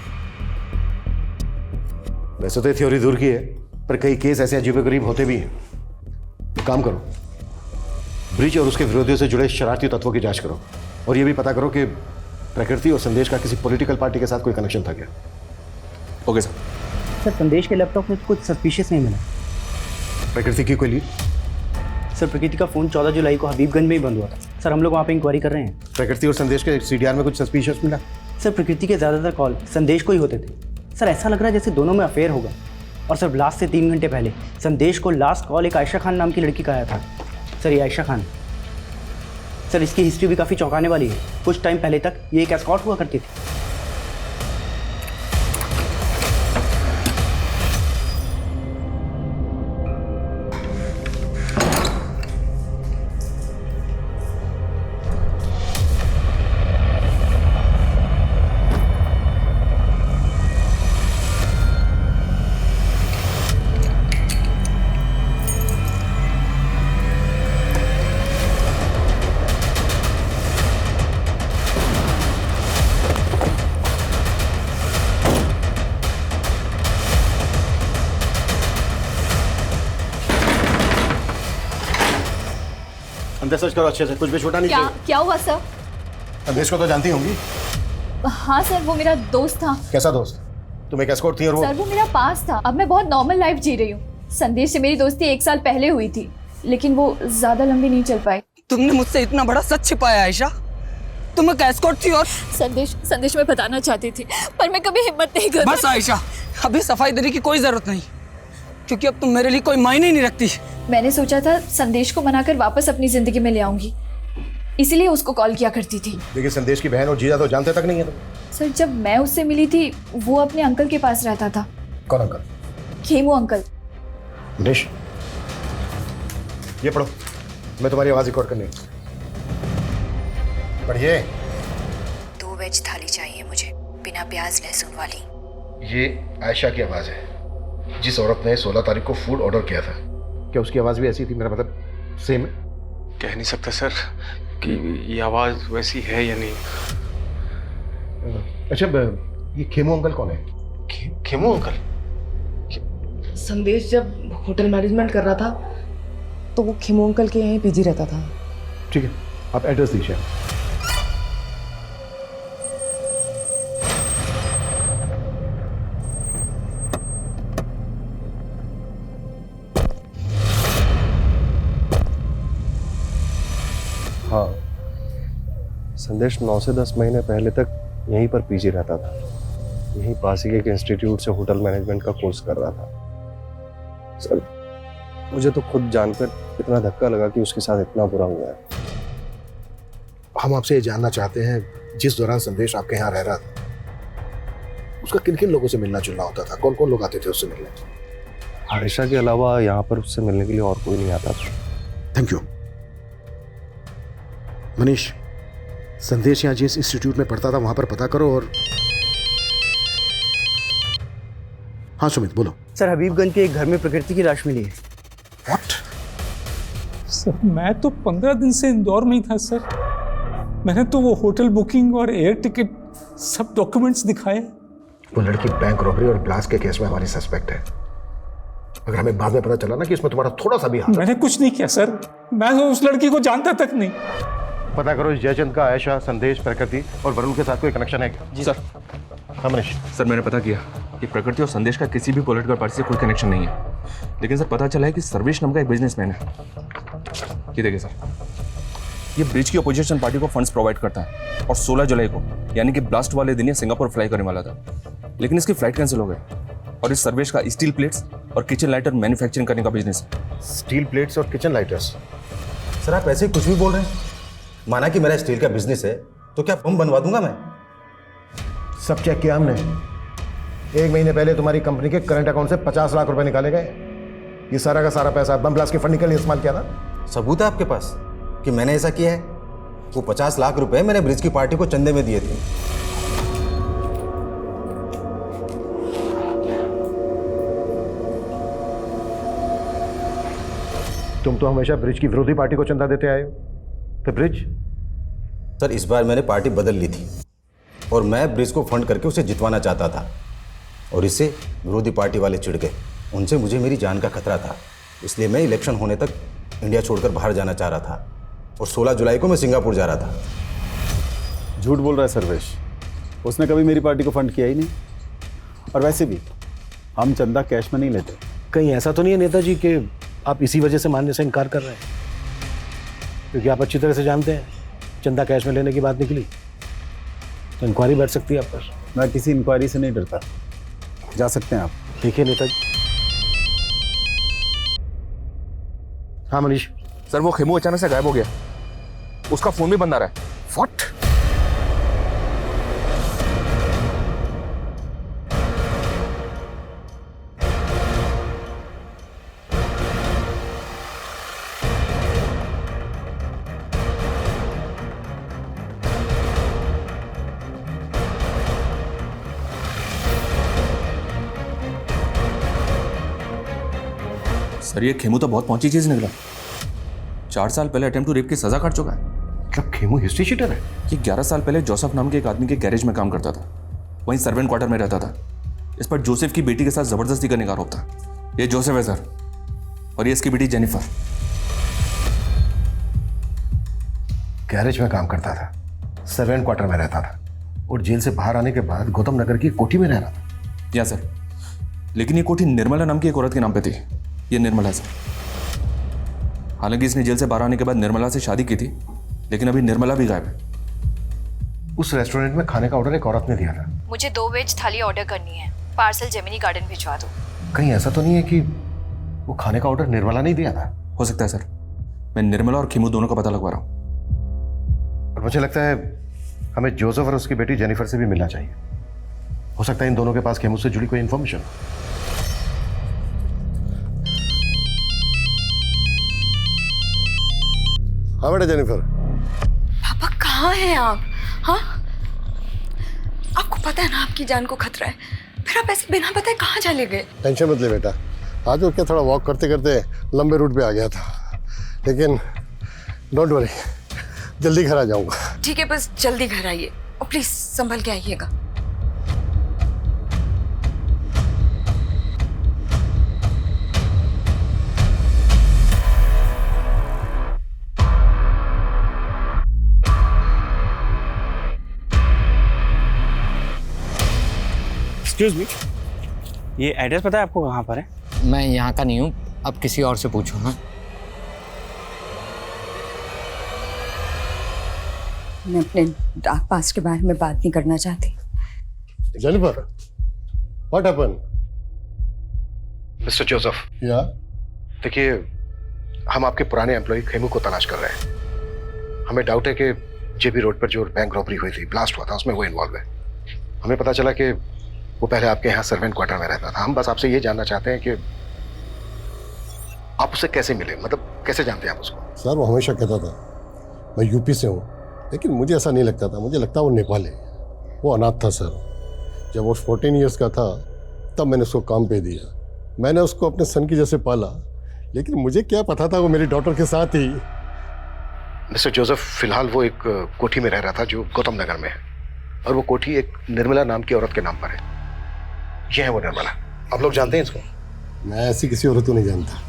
वैसे तो ये थ्योरी दूर की है, पर कई केस ऐसे अजीबोगरीब होते भी हैं। तो काम करो, ब्रिज और उसके विरोधियों से जुड़े शरारती तत्वों की जांच करो, और ये भी पता करो कि प्रकृति और संदेश का किसी पॉलिटिकल पार्टी के साथ कोई कनेक्शन था क्या। Okay sir. सर, संदेश के लैपटॉप में कुछ सस्पिशियस नहीं मिला। प्रकृति की कोई लीड? सर, प्रकृति का फोन 14 जुलाई को हबीबगंज में ही बंद हुआ था। सर, हम लोग वहाँ पे इंक्वायरी कर रहे हैं। प्रकृति और संदेश के सीडीआर में कुछ सस्पिशियस मिला? सर, प्रकृति के ज़्यादातर कॉल संदेश को ही होते थे। सर, ऐसा लग रहा है जैसे दोनों में अफेयर होगा। और सर, ब्लास्ट से 3 घंटे पहले संदेश को लास्ट कॉल एक आयशा खान नाम की लड़की का आया था। सर, ये आयशा खान, सर इसकी हिस्ट्री भी काफ़ी चौंकाने वाली है। कुछ टाइम पहले तक ये एक एस्कॉर्ट हुआ करती थी। अंदर सर्च करो अच्छे से, कुछ भी छोटा नहीं चाहिए। क्या हुआ सर? संदेश को तो जानती होंगी। हाँ सर, वो मेरा दोस्त था। कैसा दोस्त? तुम एक एस्कॉर्ट थी और सर वो मेरा पास था। अब मैं बहुत नॉर्मल लाइफ जी रही हूँ। संदेश से मेरी दोस्ती 1 साल पहले हुई थी, लेकिन वो ज्यादा लंबी नहीं चल पाई। तुमने मुझसे इतना बड़ा सच छिपाया आयशा। तुम एक एस्कॉर्ट थी और संदेश में बताना चाहती थी, पर मैं कभी हिम्मत नहीं कर। बस आयशा, अभी सफाई देने की कोई जरूरत नहीं, क्योंकि अब तुम मेरे लिए कोई मायने ही नहीं रखती। मैंने सोचा था संदेश को मनाकर वापस अपनी जिंदगी में ले आऊंगी, इसीलिए उसको कॉल किया करती थी। देखिए, संदेश की बहन और जीजा तो जानते तक नहीं है तुम। सर, जब मैं उससे मिली थी वो अपने अंकल के पास रहता था। कौन अंकल? खेमू अंकल। निश, ये पढ़ो, मैं तुम्हारी आवाज रिकॉर्ड करनी। पढ़िए। 2 वेज थाली चाहिए मुझे, बिना प्याज लहसुन वाली। ये आयशा की आवाज है, जिस औरत ने 16 तारीख को फूड ऑर्डर किया था। क्या उसकी आवाज भी ऐसी थी? मेरा मतलब सेम है? कह नहीं सकता सर कि ये आवाज वैसी है या नहीं। अच्छा, ये खेमू अंकल कौन है? खेमू अंकल? संदेश जब होटल मैनेजमेंट कर रहा था तो वो खेमू अंकल के यहीं पीजी रहता था। ठीक है, आप एड्रेस दीजिए। हाँ, संदेश 9 से 10 महीने पहले तक यहीं पर पीजी रहता था। यहीं पास ही एक इंस्टीट्यूट से होटल मैनेजमेंट का कोर्स कर रहा था। सर, मुझे तो खुद जानकर इतना धक्का लगा कि उसके साथ इतना बुरा हुआ है। हम आपसे ये जानना चाहते हैं, जिस दौरान संदेश आपके यहाँ रह रहा था, उसका किन किन लोगों से मिलना जुलना होता था? कौन कौन लोग आते थे उससे मिलने? आयशा के अलावा यहाँ पर उससे मिलने के लिए और कोई नहीं आता था। Thank you. मनीष, संदेश यहाँ जिस इंस्टीट्यूट में पढ़ता था वहां पर पता करो। और हाँ सुमित, बोलो। सर, हबीबगंज के एक घर में प्रकृति की लाश मिली है। What? सर, मैं तो 15 दिन से इंदौर में ही था सर। मैंने तो वो होटल बुकिंग और एयर टिकट सब डॉक्यूमेंट्स दिखाए। वो लड़की बैंक रॉबरी और ब्लास्ट के केस में हमारी सस्पेक्ट है। अगर हमें बाद में पता चला ना कि इसमें तुम्हारा थोड़ा सा भी हाथ है। मैंने कुछ नहीं किया सर, मैं तो उस लड़की को जानता तक नहीं। पता करो इस जयचंद का आयशा, संदेश, प्रकृति और वरुण के साथ कोई कनेक्शन है क्या? जी सर। हाँ मनीष। सर, मैंने पता किया कि प्रकृति और संदेश का किसी भी पॉलिटिकल पार्टी से कोई कनेक्शन नहीं है। लेकिन सर पता चला है कि सर्वेश नाम का एक बिजनेसमैन है। ये देखिए सर, ये ब्रिज की अपोजिशन पार्टी को फंड्स प्रोवाइड करता है और 16 जुलाई को यानी कि ब्लास्ट वाले दिन ये सिंगापुर फ्लाई करने वाला था, लेकिन इसकी फ्लाइट कैंसिल हो गई। और इस सर्वेश का स्टील प्लेट्स और किचन लाइटर मैन्युफैक्चरिंग करने का बिजनेस है। स्टील प्लेट्स और किचन लाइटर्स? सर आप ऐसे ही कुछ भी बोल रहे हैं। माना कि मेरा स्टील का बिजनेस है तो क्या बम बनवा दूंगा मैं? सब चेक किया हमने। 1 महीने पहले तुम्हारी कंपनी के करंट अकाउंट से 50 लाख रुपए निकाले गए। ये सारा का सारा पैसा बम ब्लास्ट के फंडिंग के लिए इस्तेमाल किया था। सबूत है आपके पास कि मैंने ऐसा किया है? वो 50 लाख रुपए मैंने ब्रिज की पार्टी को चंदे में दिए थे। तुम तो हमेशा ब्रिज की विरोधी पार्टी को चंदा देते आए हो, तो ब्रिज? सर इस बार मैंने पार्टी बदल ली थी और मैं ब्रिज को फंड करके उसे जितवाना चाहता था, और इससे विरोधी पार्टी वाले चिढ़ गए। उनसे मुझे मेरी जान का खतरा था, इसलिए मैं इलेक्शन होने तक इंडिया छोड़कर बाहर जाना चाह रहा था और 16 जुलाई को मैं सिंगापुर जा रहा था। झूठ बोल रहा है सर्वेश, उसने कभी मेरी पार्टी को फंड किया ही नहीं। और वैसे भी हम चंदा कैश में नहीं लेते। कहीं ऐसा तो नहीं है नेताजी कि आप इसी वजह से मानने से इनकार कर रहे हैं? क्योंकि आप अच्छी तरह से जानते हैं चंदा कैश में लेने की बात निकली तो इंक्वायरी बैठ सकती है आप पर। मैं किसी इंक्वायरी से नहीं डरता, जा सकते हैं आप। देखिए नेताजी। हाँ मनीष। सर वो खेमू अचानक से गायब हो गया, उसका फोन भी बंद आ रहा है। व्हाट? सर ये खेमू तो बहुत पहुंची चीज निकला। 4 साल पहले अटेम्प्ट टू रेप की सजा काट चुका है। क्या खेमू हिस्ट्री शीटर है? ये 11 साल पहले जोसेफ नाम के एक आदमी के गैरेज में काम करता था, वहीं सर्वेंट क्वार्टर में रहता था। इस पर जोसेफ की बेटी के साथ जबरदस्ती करने का आरोप था। ये जोसेफ है सर, और ये इसकी बेटी जेनिफर। गैरेज में काम करता था, सर्वेंट क्वार्टर में रहता था, और जेल से बाहर आने के बाद गौतम नगर की कोठी में रह रहा था। या सर, लेकिन ये कोठी निर्मला नाम की एक औरत के नाम पे थी। ये निर्मला है सर। हालांकि इसने जेल से बाहर आने के बाद निर्मला से शादी की थी, लेकिन अभी निर्मला भी गायब है। उस रेस्टोरेंट में खाने का ऑर्डर एक औरत ने दिया था। मुझे 2 वेज थाली ऑर्डर करनी है, पार्सल जेमिनी गार्डन भिजवा दो। कहीं ऐसा तो नहीं है कि वो खाने का ऑर्डर निर्मला नहीं दिया था? हो सकता है सर, मैं निर्मला और खेमू दोनों का पता लगवा रहा हूँ। और मुझे लगता है हमें जोसेफ और उसकी बेटी जेनिफर से भी मिलना चाहिए। हो सकता है इन दोनों के पास खेमू से जुड़ी कोई इंफॉर्मेशन। हाँ बेटा जेनिफर। पापा कहाँ हैं आप? हाँ, आपको पता है ना आपकी जान को खतरा है, फिर आप ऐसे बिना बताए कहाँ चले गए? टेंशन मत ले बेटा, आज वो क्या थोड़ा वॉक करते करते लंबे रूट पे आ गया था, लेकिन डोंट वरी, जल्दी घर आ जाऊंगा। ठीक है, बस जल्दी घर आइए और प्लीज संभल के आइएगा। एक्सक्यूज मी, ये एड्रेस पता है आपको कहाँ पर है? मैं यहाँ का नहीं हूँ, अब किसी और से पूछो ना। मैं अपने डार्क पास्ट के बारे में बात नहीं करना चाहती। Jennifer, what happened? Mister Joseph. या? देखिए, हम आपके पुराने एम्प्लॉय खेमू को तलाश कर रहे हैं। हमें डाउट है कि जेबी रोड पर जो बैंक रॉबरी हुई थी, ब्लास्ट हुआ था, उसमें वो इन्वॉल्व है। हमें पता चला कि वो पहले आपके यहाँ सर्वेंट क्वार्टर में रहता था। हम बस आपसे ये जानना चाहते हैं कि आप उससे कैसे मिले, मतलब कैसे जानते हैं आप उसको? सर वो हमेशा कहता था मैं यूपी से हूँ, लेकिन मुझे ऐसा नहीं लगता था। मुझे लगता वो नेपाली है। वो अनाथ था सर। जब वो 14 ईयर्स का था तब मैंने उसको काम पे दिया। मैंने उसको अपने सन की जैसे पाला, लेकिन मुझे क्या पता था वो मेरी डॉटर के साथ ही। मिस्टर जोसेफ, फिलहाल वो एक कोठी में रह रहा था जो गौतम नगर में है, और वो कोठी एक निर्मला नाम की औरत के नाम पर है। ये है वो निर्मला। आप लोग जानते हैं इसको? मैं ऐसी किसी औरत को नहीं जानता।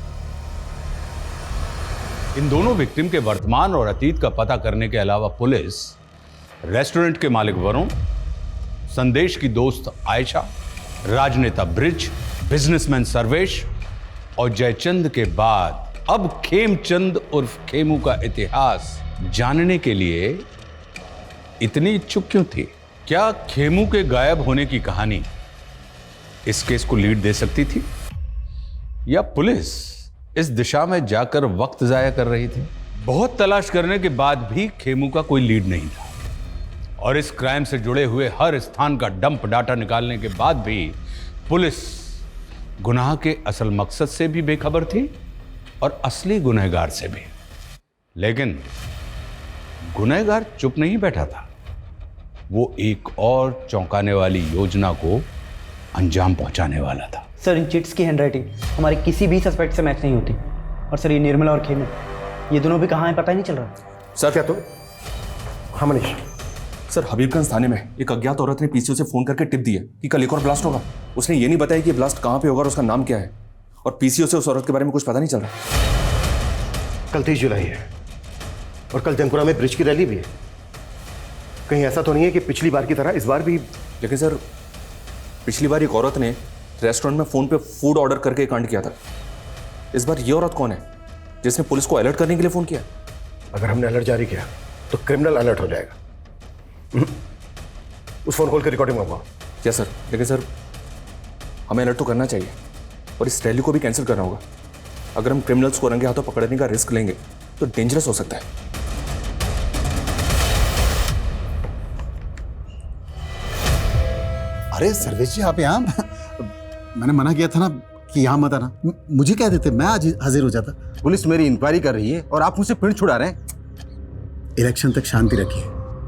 इन दोनों विक्टिम के वर्तमान और अतीत का पता करने के अलावा पुलिस रेस्टोरेंट के मालिक वरुण, संदेश की दोस्त आयशा, राजनेता ब्रिज, बिजनेसमैन सर्वेश और जयचंद के बाद अब खेमचंद उर्फ खेमू का इतिहास जानने के लिए इतनी इच्छुक क्यों थी? क्या खेमू के गायब होने की कहानी इस केस को लीड दे सकती थी, या पुलिस इस दिशा में जाकर वक्त जाया कर रही थी? बहुत तलाश करने के बाद भी खेमू का कोई लीड नहीं था, और इस क्राइम से जुड़े हुए हर स्थान का डंप डाटा निकालने के बाद भी पुलिस गुनाह के असल मकसद से भी बेखबर थी और असली गुनहगार से भी। लेकिन गुनहगार चुप नहीं बैठा था, वो एक और चौंकाने वाली योजना को अंजाम पहुंचाने वाला था। सर, इन चिट्स की हैंडराइटिंग हमारे किसी भी सस्पेक्ट से मैच नहीं होती। और सर, ये निर्मला और खेमू, ये दोनों भी कहाँ हैं पता ही नहीं चल रहा। सर क्या तो? हाँ मनीष। सर, हबीबगंज थाने में एक अज्ञात औरत ने पीसीओ से फोन करके टिप दी है कि कल एक और ब्लास्ट होगा। उसने ये नहीं बताया कि ब्लास्ट कहाँ पे होगा और उसका नाम क्या है, और पीसीओ से उस औरत के बारे में कुछ पता नहीं चल रहा। कल 30 जुलाई है और कल जंगपुरा में ब्रिज की रैली भी है। कहीं ऐसा तो नहीं है कि पिछली बार की तरह इस बार भी? लेकिन सर, पिछली बार एक औरत ने रेस्टोरेंट में फोन पे फूड ऑर्डर करके कांड किया था। इस बार ये औरत कौन है जिसने पुलिस को अलर्ट करने के लिए फोन किया? अगर हमने अलर्ट जारी किया तो क्रिमिनल अलर्ट हो जाएगा। उस फोन कॉल की रिकॉर्डिंग मंगवाओ। Yes sir. लेकिन सर, हमें अलर्ट तो करना चाहिए और इस रैली को भी कैंसिल करना होगा। अगर हम क्रिमिनल्स को रंगे हाथों पकड़ने का रिस्क लेंगे तो डेंजरस हो सकता है। अरे सर्वेश जी, आप यहाँ मैंने मना किया था ना कि यहाँ मत आना। मुझे कह देते, मैं आज हाजिर हो जाता। पुलिस मेरी इंक्वायरी कर रही है और आप मुझसे पिंड छुड़ा रहे हैं। इलेक्शन तक शांति रखिए।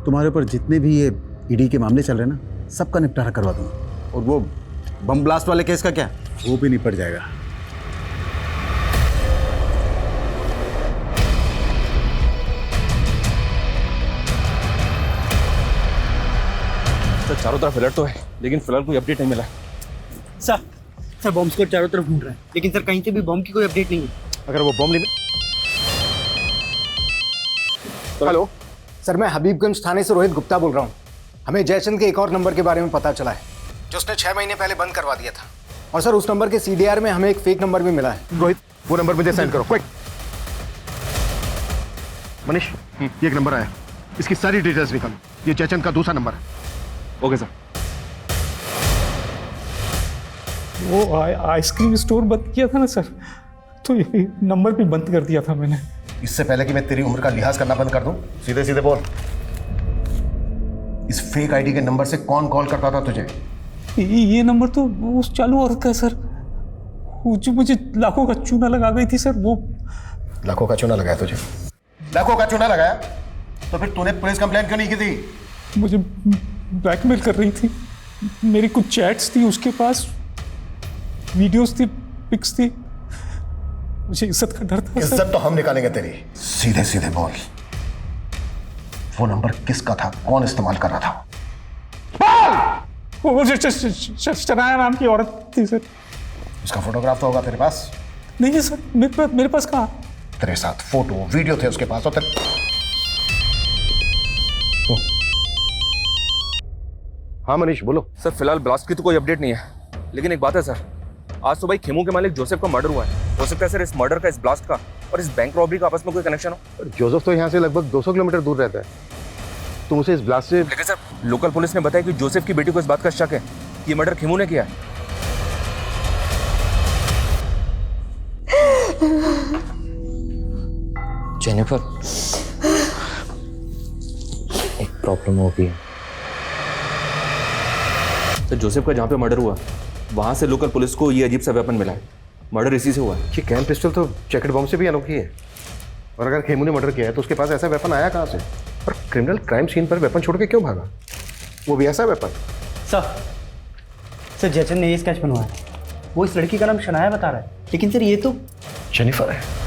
तुम्हारे ऊपर जितने भी ये ईडी के मामले चल रहे हैं ना, सबका निपटारा करवा दूंगा। और वो बम ब्लास्ट वाले केस का क्या? वो भी निपट जाएगा। सर, चारों तरफ अलर्ट तो है, लेकिन फिलहाल कोई अपडेट नहीं मिला। सर बॉम्ब स्क्वाड चारों तरफ ढूंढ रहा है, लेकिन सर कहीं से भी बॉम्ब की कोई अपडेट नहीं है। अगर वो बॉम्ब नहीं। हेलो सर, मैं हबीबगंज थाने से रोहित गुप्ता बोल रहा हूँ। हमें जयचंद के एक और नंबर के बारे में पता चला है जो उसने 6 महीने पहले बंद करवा दिया था। और सर, उस नंबर के CDR में हमें एक फेक नंबर भी मिला है। रोहित, वो नंबर मुझे सेंड करो क्विक। मनीष, ये एक नंबर आया, इसकी सारी डिटेल्स निकालो। ये जयचंद का दूसरा नंबर है। Okay sir. वो आइसक्रीम स्टोर बंद किया था ना सर, तो ये नंबर भी बंद कर दिया था मैंने। इससे पहले कि मैं तेरी उम्र का लिहाज करना बंद कर दूं, सीधे सीधे बोल, इस फेक आईडी के नंबर से कौन कॉल करता था तुझे? ये नंबर तो उस चालू औरत का है सर, वो जो मुझे लाखों का चूना लगा गई थी सर। वो लाखों का चूना लगाया तुझे? लाखों का चूना लगाया तो फिर तूने पुलिस कंप्लेंट क्यों नहीं की थी? मुझे ब्लैकमेल कर रही थी। मेरी कुछ चैट्स थी उसके पास, वीडियोस थी, पिक्स थी। मुझे इज्जत का डर था। इज्जत तो हम निकालेंगे तेरी। सीधे सीधे बोल, वो नंबर किसका था, कौन इस्तेमाल कर रहा था? वो शनाया नाम की औरत थी सर। उसका फोटोग्राफ तो होगा तेरे पास? नहीं है सर, मेरे पास कहाँ? तेरे साथ फोटो वीडियो थे उसके पास। और हाँ मनीष बोलो। सर, फिलहाल ब्लास्ट की तो कोई अपडेट नहीं है, लेकिन एक बात है सर, आज सुबह खेमू के मालिक जोसेफ का मर्डर हुआ है। हो सकता है सर इस मर्डर का, इस ब्लास्ट का और इस बैंक रॉबरी का आपस में कोई कनेक्शन हो। जोसेफ तो यहाँ से लगभग 200 किलोमीटर दूर रहता है, तुम उसे इस ब्लास्ट से। लेकिन सर, लोकल पुलिस ने बताया कि जोसेफ की बेटी को इस बात का शक है कि ये मर्डर खेमू ने किया है। जेनिफर, एक प्रॉब्लम हो गई है। तो जोसेफ का जहाँ पे मर्डर हुआ वहाँ से लोकल पुलिस को ये अजीब सा वेपन मिला है। मर्डर इसी से हुआ है। ये कैन पिस्टल तो जैकेट बॉम्ब से भी अनोखी है, और अगर खेमू ने मर्डर किया है तो उसके पास ऐसा वेपन आया कहाँ से? और क्रिमिनल क्राइम सीन पर वेपन छोड़ के क्यों भागा, वो भी ऐसा वेपन? सर जयचंद ने ये स्केच बनवाया, वो इस लड़की का नाम शनाया बता रहा है, लेकिन सर ये तो जेनिफर है।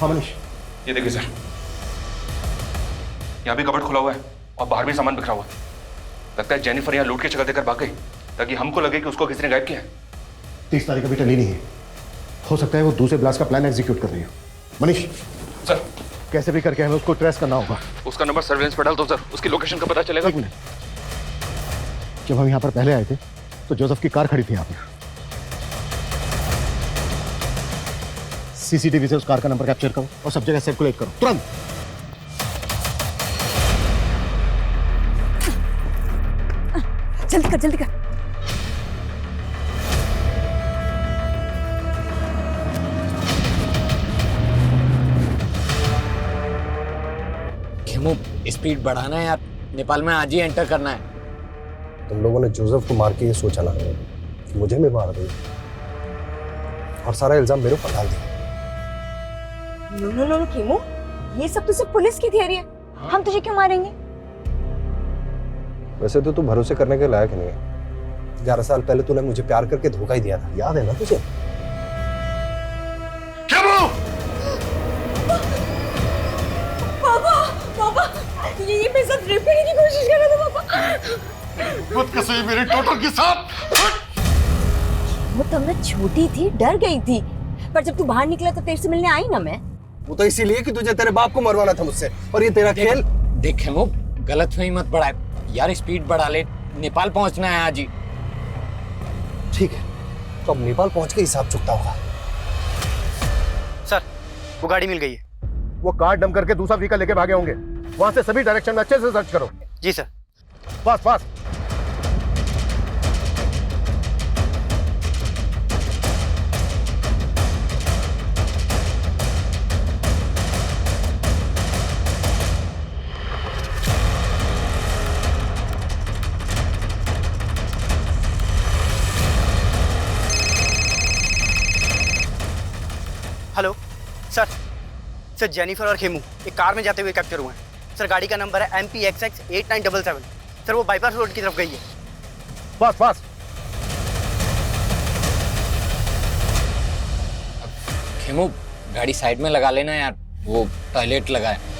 हाँ मनीष। ये देखिए सर, यहाँ भी कबर्ड खुला हुआ है और बाहर भी सामान बिखरा हुआ है। लगता है जेनिफर यहाँ लूट की जगह देकर भाग गई ताकि हमको लगे कि उसको किसी ने गायब किया है। 30 तारीख अभी टली नहीं है, हो सकता है वो दूसरे ब्लास्ट का प्लान एग्जीक्यूट कर रही हो। मनीष सर, कैसे भी करके हमें उसको ट्रेस करना होगा। उसका नंबर सर्वेलेंस पर डाल दो सर, उसकी लोकेशन का पता चलेगा। एक मिनट, जब हम यहाँ पर पहले आए थे तो जोसेफ की कार खड़ी थी यहाँ पर। सीसीटीवी से उस कार का नंबर कैप्चर करो और सब जगह सर्कुलेट करो तुरंत। जल्दी कर, जल्दी कर। खेमू, स्पीड बढ़ाना है यार, नेपाल में आज ही एंटर करना है। तुम लोगों ने जोसेफ को मार के ये सोचा ना कि मुझे भी मार दिया और सारा इल्जाम मेरे ऊपर डाल दिया। नो खेमू, ये सब तो सिर्फ पुलिस की थियरी है। हम तुझे क्यों मारेंगे? वैसे तो तू भरोसे करने के लायक नहीं है। 11 साल पहले तूने मुझे प्यार करके धोखा ही दिया था, याद है ना तुझे? पापा, ये मेरे साथ रेप करने की कोशिश कर रहा था पापा। खुद कसम मेरे टोटल के साथ। वो तब मैं छोटी थी, डर गई थी, पर जब तू बाहर निकला तो तेरे से मिलने आई ना मैं। वो तो इसीलिए कि तुझे तेरे बाप को मरवाना था मुझसे, और ये तेरा खेल। देख खेमू, गलतफहमी मत बढ़ाए यार, स्पीड बढ़ा ले, नेपाल पहुंचना है आज ही। ठीक है, तो अब नेपाल पहुंच के हिसाब चुकता होगा। सर, वो गाड़ी मिल गई है। वो कार डंप करके दूसरा व्हीकल लेके भागे होंगे। वहां से सभी डायरेक्शन में अच्छे से सर्च करो। जी sir. Fast fast. Hello sir, Jennifer और खेमू एक कार में जाते हुए कैप्चर हुए हैं। सर, गाड़ी का नंबर है MPXX 8977। सर, वो बाईपास रोड की तरफ गई है। Fast fast. खेमू, गाड़ी साइड में लगा लेना यार, वो टॉयलेट लगा है।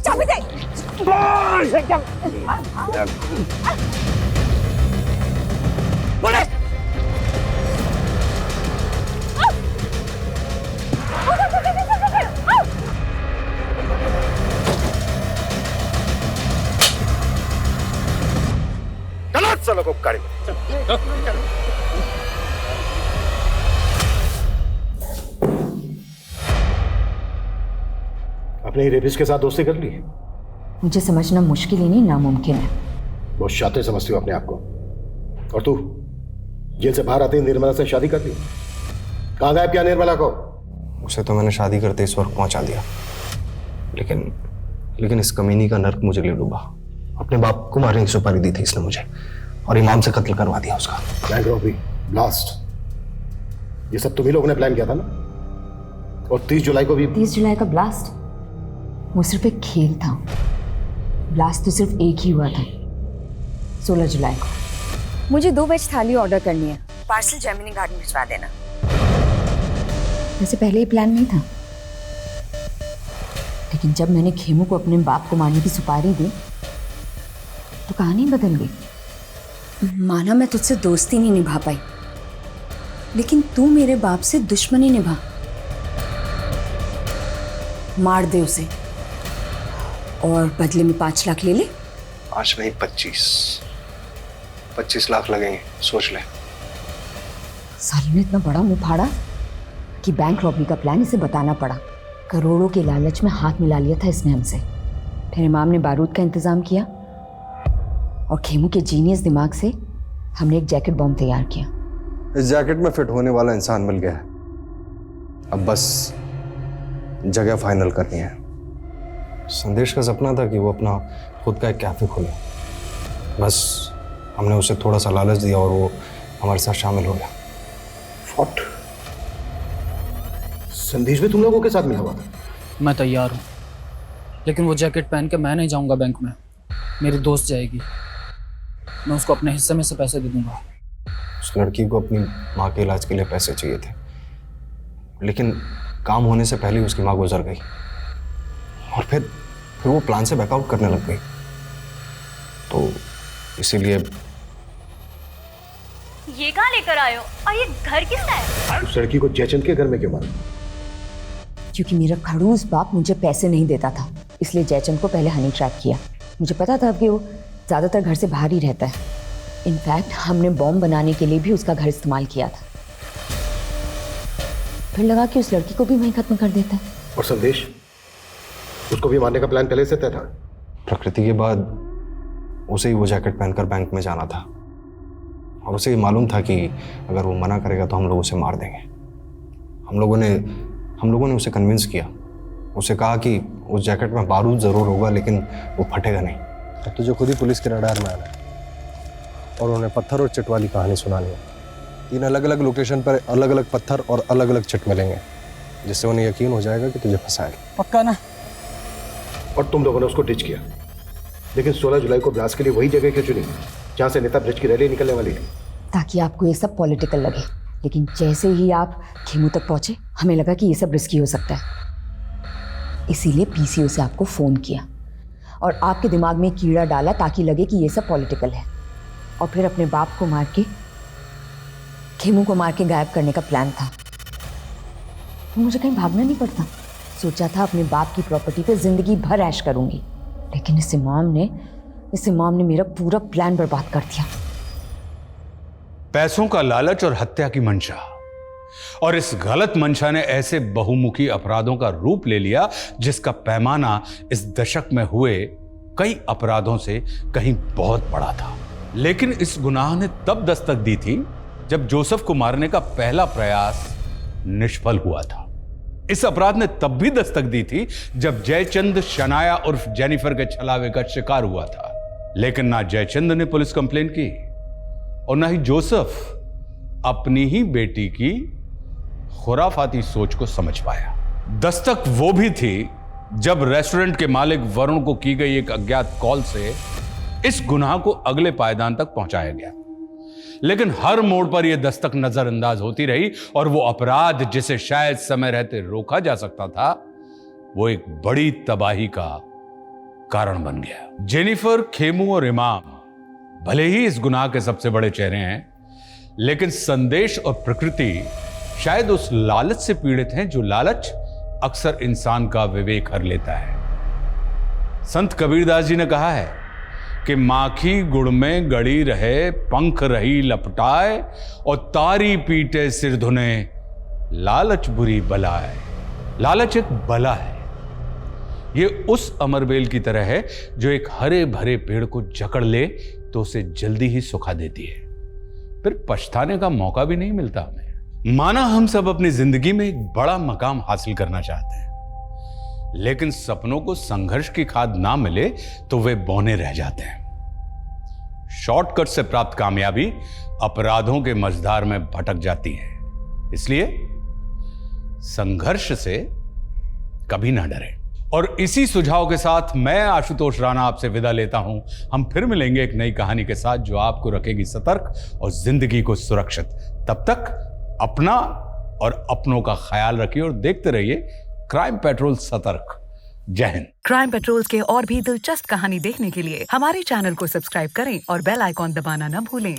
चाबी दे। चलो को गाड़ी में। अपने ही रेपिस्ट के साथ दोस्ती कर ली? मुझे समझना मुश्किल ही नहीं, नामुमकिन है। बहुत शातिर समझती हो अपने आप को। और तू जेल से बाहर आते ही निर्मला से शादी कर ली। कहाँ गायब किया निर्मला को? उसे तो मैंने शादी करते इस वक्त पहुंचा दिया, लेकिन इस कमीनी का नर्क मुझे ले डूबा। अपने बाप को मारने की सुपारी दी थी इसने मुझे, और इमाम से कत्ल करवा दिया उसका। बैंक रॉबरी, ब्लास्ट, ये सब तुम ही लोगों ने प्लान किया था ना? और 30 जुलाई को भी। 30 जुलाई का ब्लास्ट वो सिर्फ एक खेल था। ब्लास्ट तो सिर्फ एक ही हुआ था, 16 जुलाई को। मुझे 2 वेज थाली ऑर्डर करनी है, पार्सल जेमिनी गार्डन भिजवा देना। वैसे पहले ही प्लान नहीं था, लेकिन जब मैंने खेमू को अपने बाप को मारने की सुपारी दी तो कहानी बदल गई। माना मैं तुझसे दोस्ती नहीं निभा पाई, लेकिन तू मेरे बाप से दुश्मनी निभा। मार दे उसे और बदले में 5 लाख ले ले। 5 नहीं 25 लाख लगेंगे, सोच ले। साले ने इतना बड़ा मुंह फाड़ा कि बैंक रॉबरी का प्लान इसे बताना पड़ा। करोड़ों के लालच में हाथ मिला लिया था इसने हमसे। फिर इमाम ने बारूद का इंतजाम किया और खेमू के जीनियस दिमाग से हमने एक जैकेट बॉम्ब तैयार किया। इस जैकेट में फिट होने वाला इंसान मिल गया है। अब बस जगह फाइनल करनी है। संदेश का सपना था कि वो अपना खुद का एक कैफे खोले, बस हमने उसे थोड़ा सा लालच दिया और वो हमारे साथ शामिल हो गया। व्हाट? संदेश भी तुम लोगों के साथ मिला हुआ था? मैं तैयार हूँ, लेकिन वो जैकेट पहन के मैं नहीं जाऊँगा बैंक में, मेरी दोस्त जाएगी। मैं उसको अपने हिस्से में से पैसे दे दूंगा। उस लड़की को अपनी माँ के इलाज के लिए पैसे चाहिए थे, लेकिन काम होने से पहले ही उसकी माँ गुजर गई और फिर वो प्लान से बैकआउट करने लग गई। तो इसीलिए ये कहाँ लेकर आए हो और ये घर किसका है? उस लड़की को जयचंद के घर में क्यों मारा? क्योंकि मेरा खड़ूस बाप मुझे पैसे नहीं देता था, इसलिए जयचंद को पहले हनी ट्रैप किया। मुझे पता था कि वो ज़्यादातर घर से बाहर ही रहता है। इनफैक्ट हमने बॉम्ब बनाने के लिए भी उसका घर इस्तेमाल किया था। फिर लगा कि उस लड़की को भी वहीं खत्म कर देता है। और संदेश, उसको भी मारने का प्लान पहले से तय था? प्रकृति के बाद उसे ही वो जैकेट पहनकर बैंक में जाना था और उसे ये मालूम था कि अगर वो मना करेगा तो हम लोग उसे मार देंगे। हम लोगों ने उसे कन्विंस किया। उसे कहा कि उस जैकेट में बारूद ज़रूर होगा लेकिन वो फटेगा नहीं। अब तो जो खुद ही पुलिस के रडार में आना है और उन्हें पत्थर और चिट वाली कहानी सुनानी है। 3 अलग अलग लोकेशन पर अलग अलग पत्थर और अलग अलग चिट मिलेंगे, जिससे उन्हें यकीन हो जाएगा कि तुझे फंसाएगा। पक्का ना? और तुम लोगों ने उसको डिच किया, लेकिन 16 जुलाई को ब्लास्ट के लिए वही जगह क्यों चुनी जहाँ से नेता ब्रिज की रैली निकलने वाली है? ताकि आपको ये सब पॉलिटिकल लगे, लेकिन जैसे ही आप खेमू तक पहुंचे हमें लगा कि ये सब रिस्की हो सकता है। इसीलिए पीसीओ से आपको फ़ोन किया और आपके दिमाग में कीड़ा डाला ताकि लगे कि ये सब पॉलिटिकल है, और फिर अपने बाप को मार के खेमू को मार के गायब करने का प्लान था। तो मुझे कहीं भागना नहीं पड़ता। सोचा था अपने बाप की प्रॉपर्टी पे जिंदगी भर ऐश करूंगी, लेकिन इस इमाम ने मेरा पूरा प्लान बर्बाद कर दिया। पैसों का लालच और हत्या की मंशा, और इस गलत मंशा ने ऐसे बहुमुखी अपराधों का रूप ले लिया जिसका पैमाना इस दशक में हुए कई अपराधों से कहीं बहुत बड़ा था। लेकिन इस गुनाह ने तब दस्तक दी थी जब जोसेफ को मारने का पहला प्रयास निष्फल हुआ था। इस अपराध ने तब भी दस्तक दी थी जब जयचंद शनाया उर्फ जेनिफर के छलावे का शिकार हुआ था, लेकिन ना जयचंद ने पुलिस कंप्लेंट की और ना ही जोसेफ अपनी ही बेटी की खुराफाती सोच को समझ पाया। दस्तक वो भी थी जब रेस्टोरेंट के मालिक वरुण को की गई एक अज्ञात कॉल से इस गुनाह को अगले पायदान तक पहुंचाया गया। लेकिन हर मोड़ पर यह दस्तक नजरअंदाज होती रही और वो अपराध जिसे शायद समय रहते रोका जा सकता था, वो एक बड़ी तबाही का कारण बन गया। जेनिफर, खेमू और इमाम भले ही इस गुनाह के सबसे बड़े चेहरे हैं, लेकिन संदेश और प्रकृति शायद उस लालच से पीड़ित हैं जो लालच अक्सर इंसान का विवेक हर लेता है। संत कबीरदास जी ने कहा है कि माखी गुड़ में गड़ी रहे, पंख रही लपटाए, और तारी पीटे सिर धुने, लालच बुरी बला है। लालच एक बला है। ये उस अमरबेल की तरह है जो एक हरे भरे पेड़ को जकड़ ले तो उसे जल्दी ही सुखा देती है, फिर पछताने का मौका भी नहीं मिलता हमें। माना हम सब अपनी जिंदगी में एक बड़ा मकाम हासिल करना चाहते हैं, लेकिन सपनों को संघर्ष की खाद ना मिले तो वे बौने रह जाते हैं। शॉर्टकट से प्राप्त कामयाबी अपराधों के मझधार में भटक जाती है। इसलिए संघर्ष से कभी ना डरें। और इसी सुझाव के साथ मैं आशुतोष राणा आपसे विदा लेता हूं। हम फिर मिलेंगे एक नई कहानी के साथ जो आपको रखेगी सतर्क और जिंदगी को सुरक्षित। तब तक अपना और अपनों का ख्याल रखिए और देखते रहिए क्राइम पेट्रोल सतर्क। जय हिंद। क्राइम पेट्रोल के और भी दिलचस्प कहानी देखने के लिए हमारे चैनल को सब्सक्राइब करें और बेल आइकॉन दबाना न भूलें।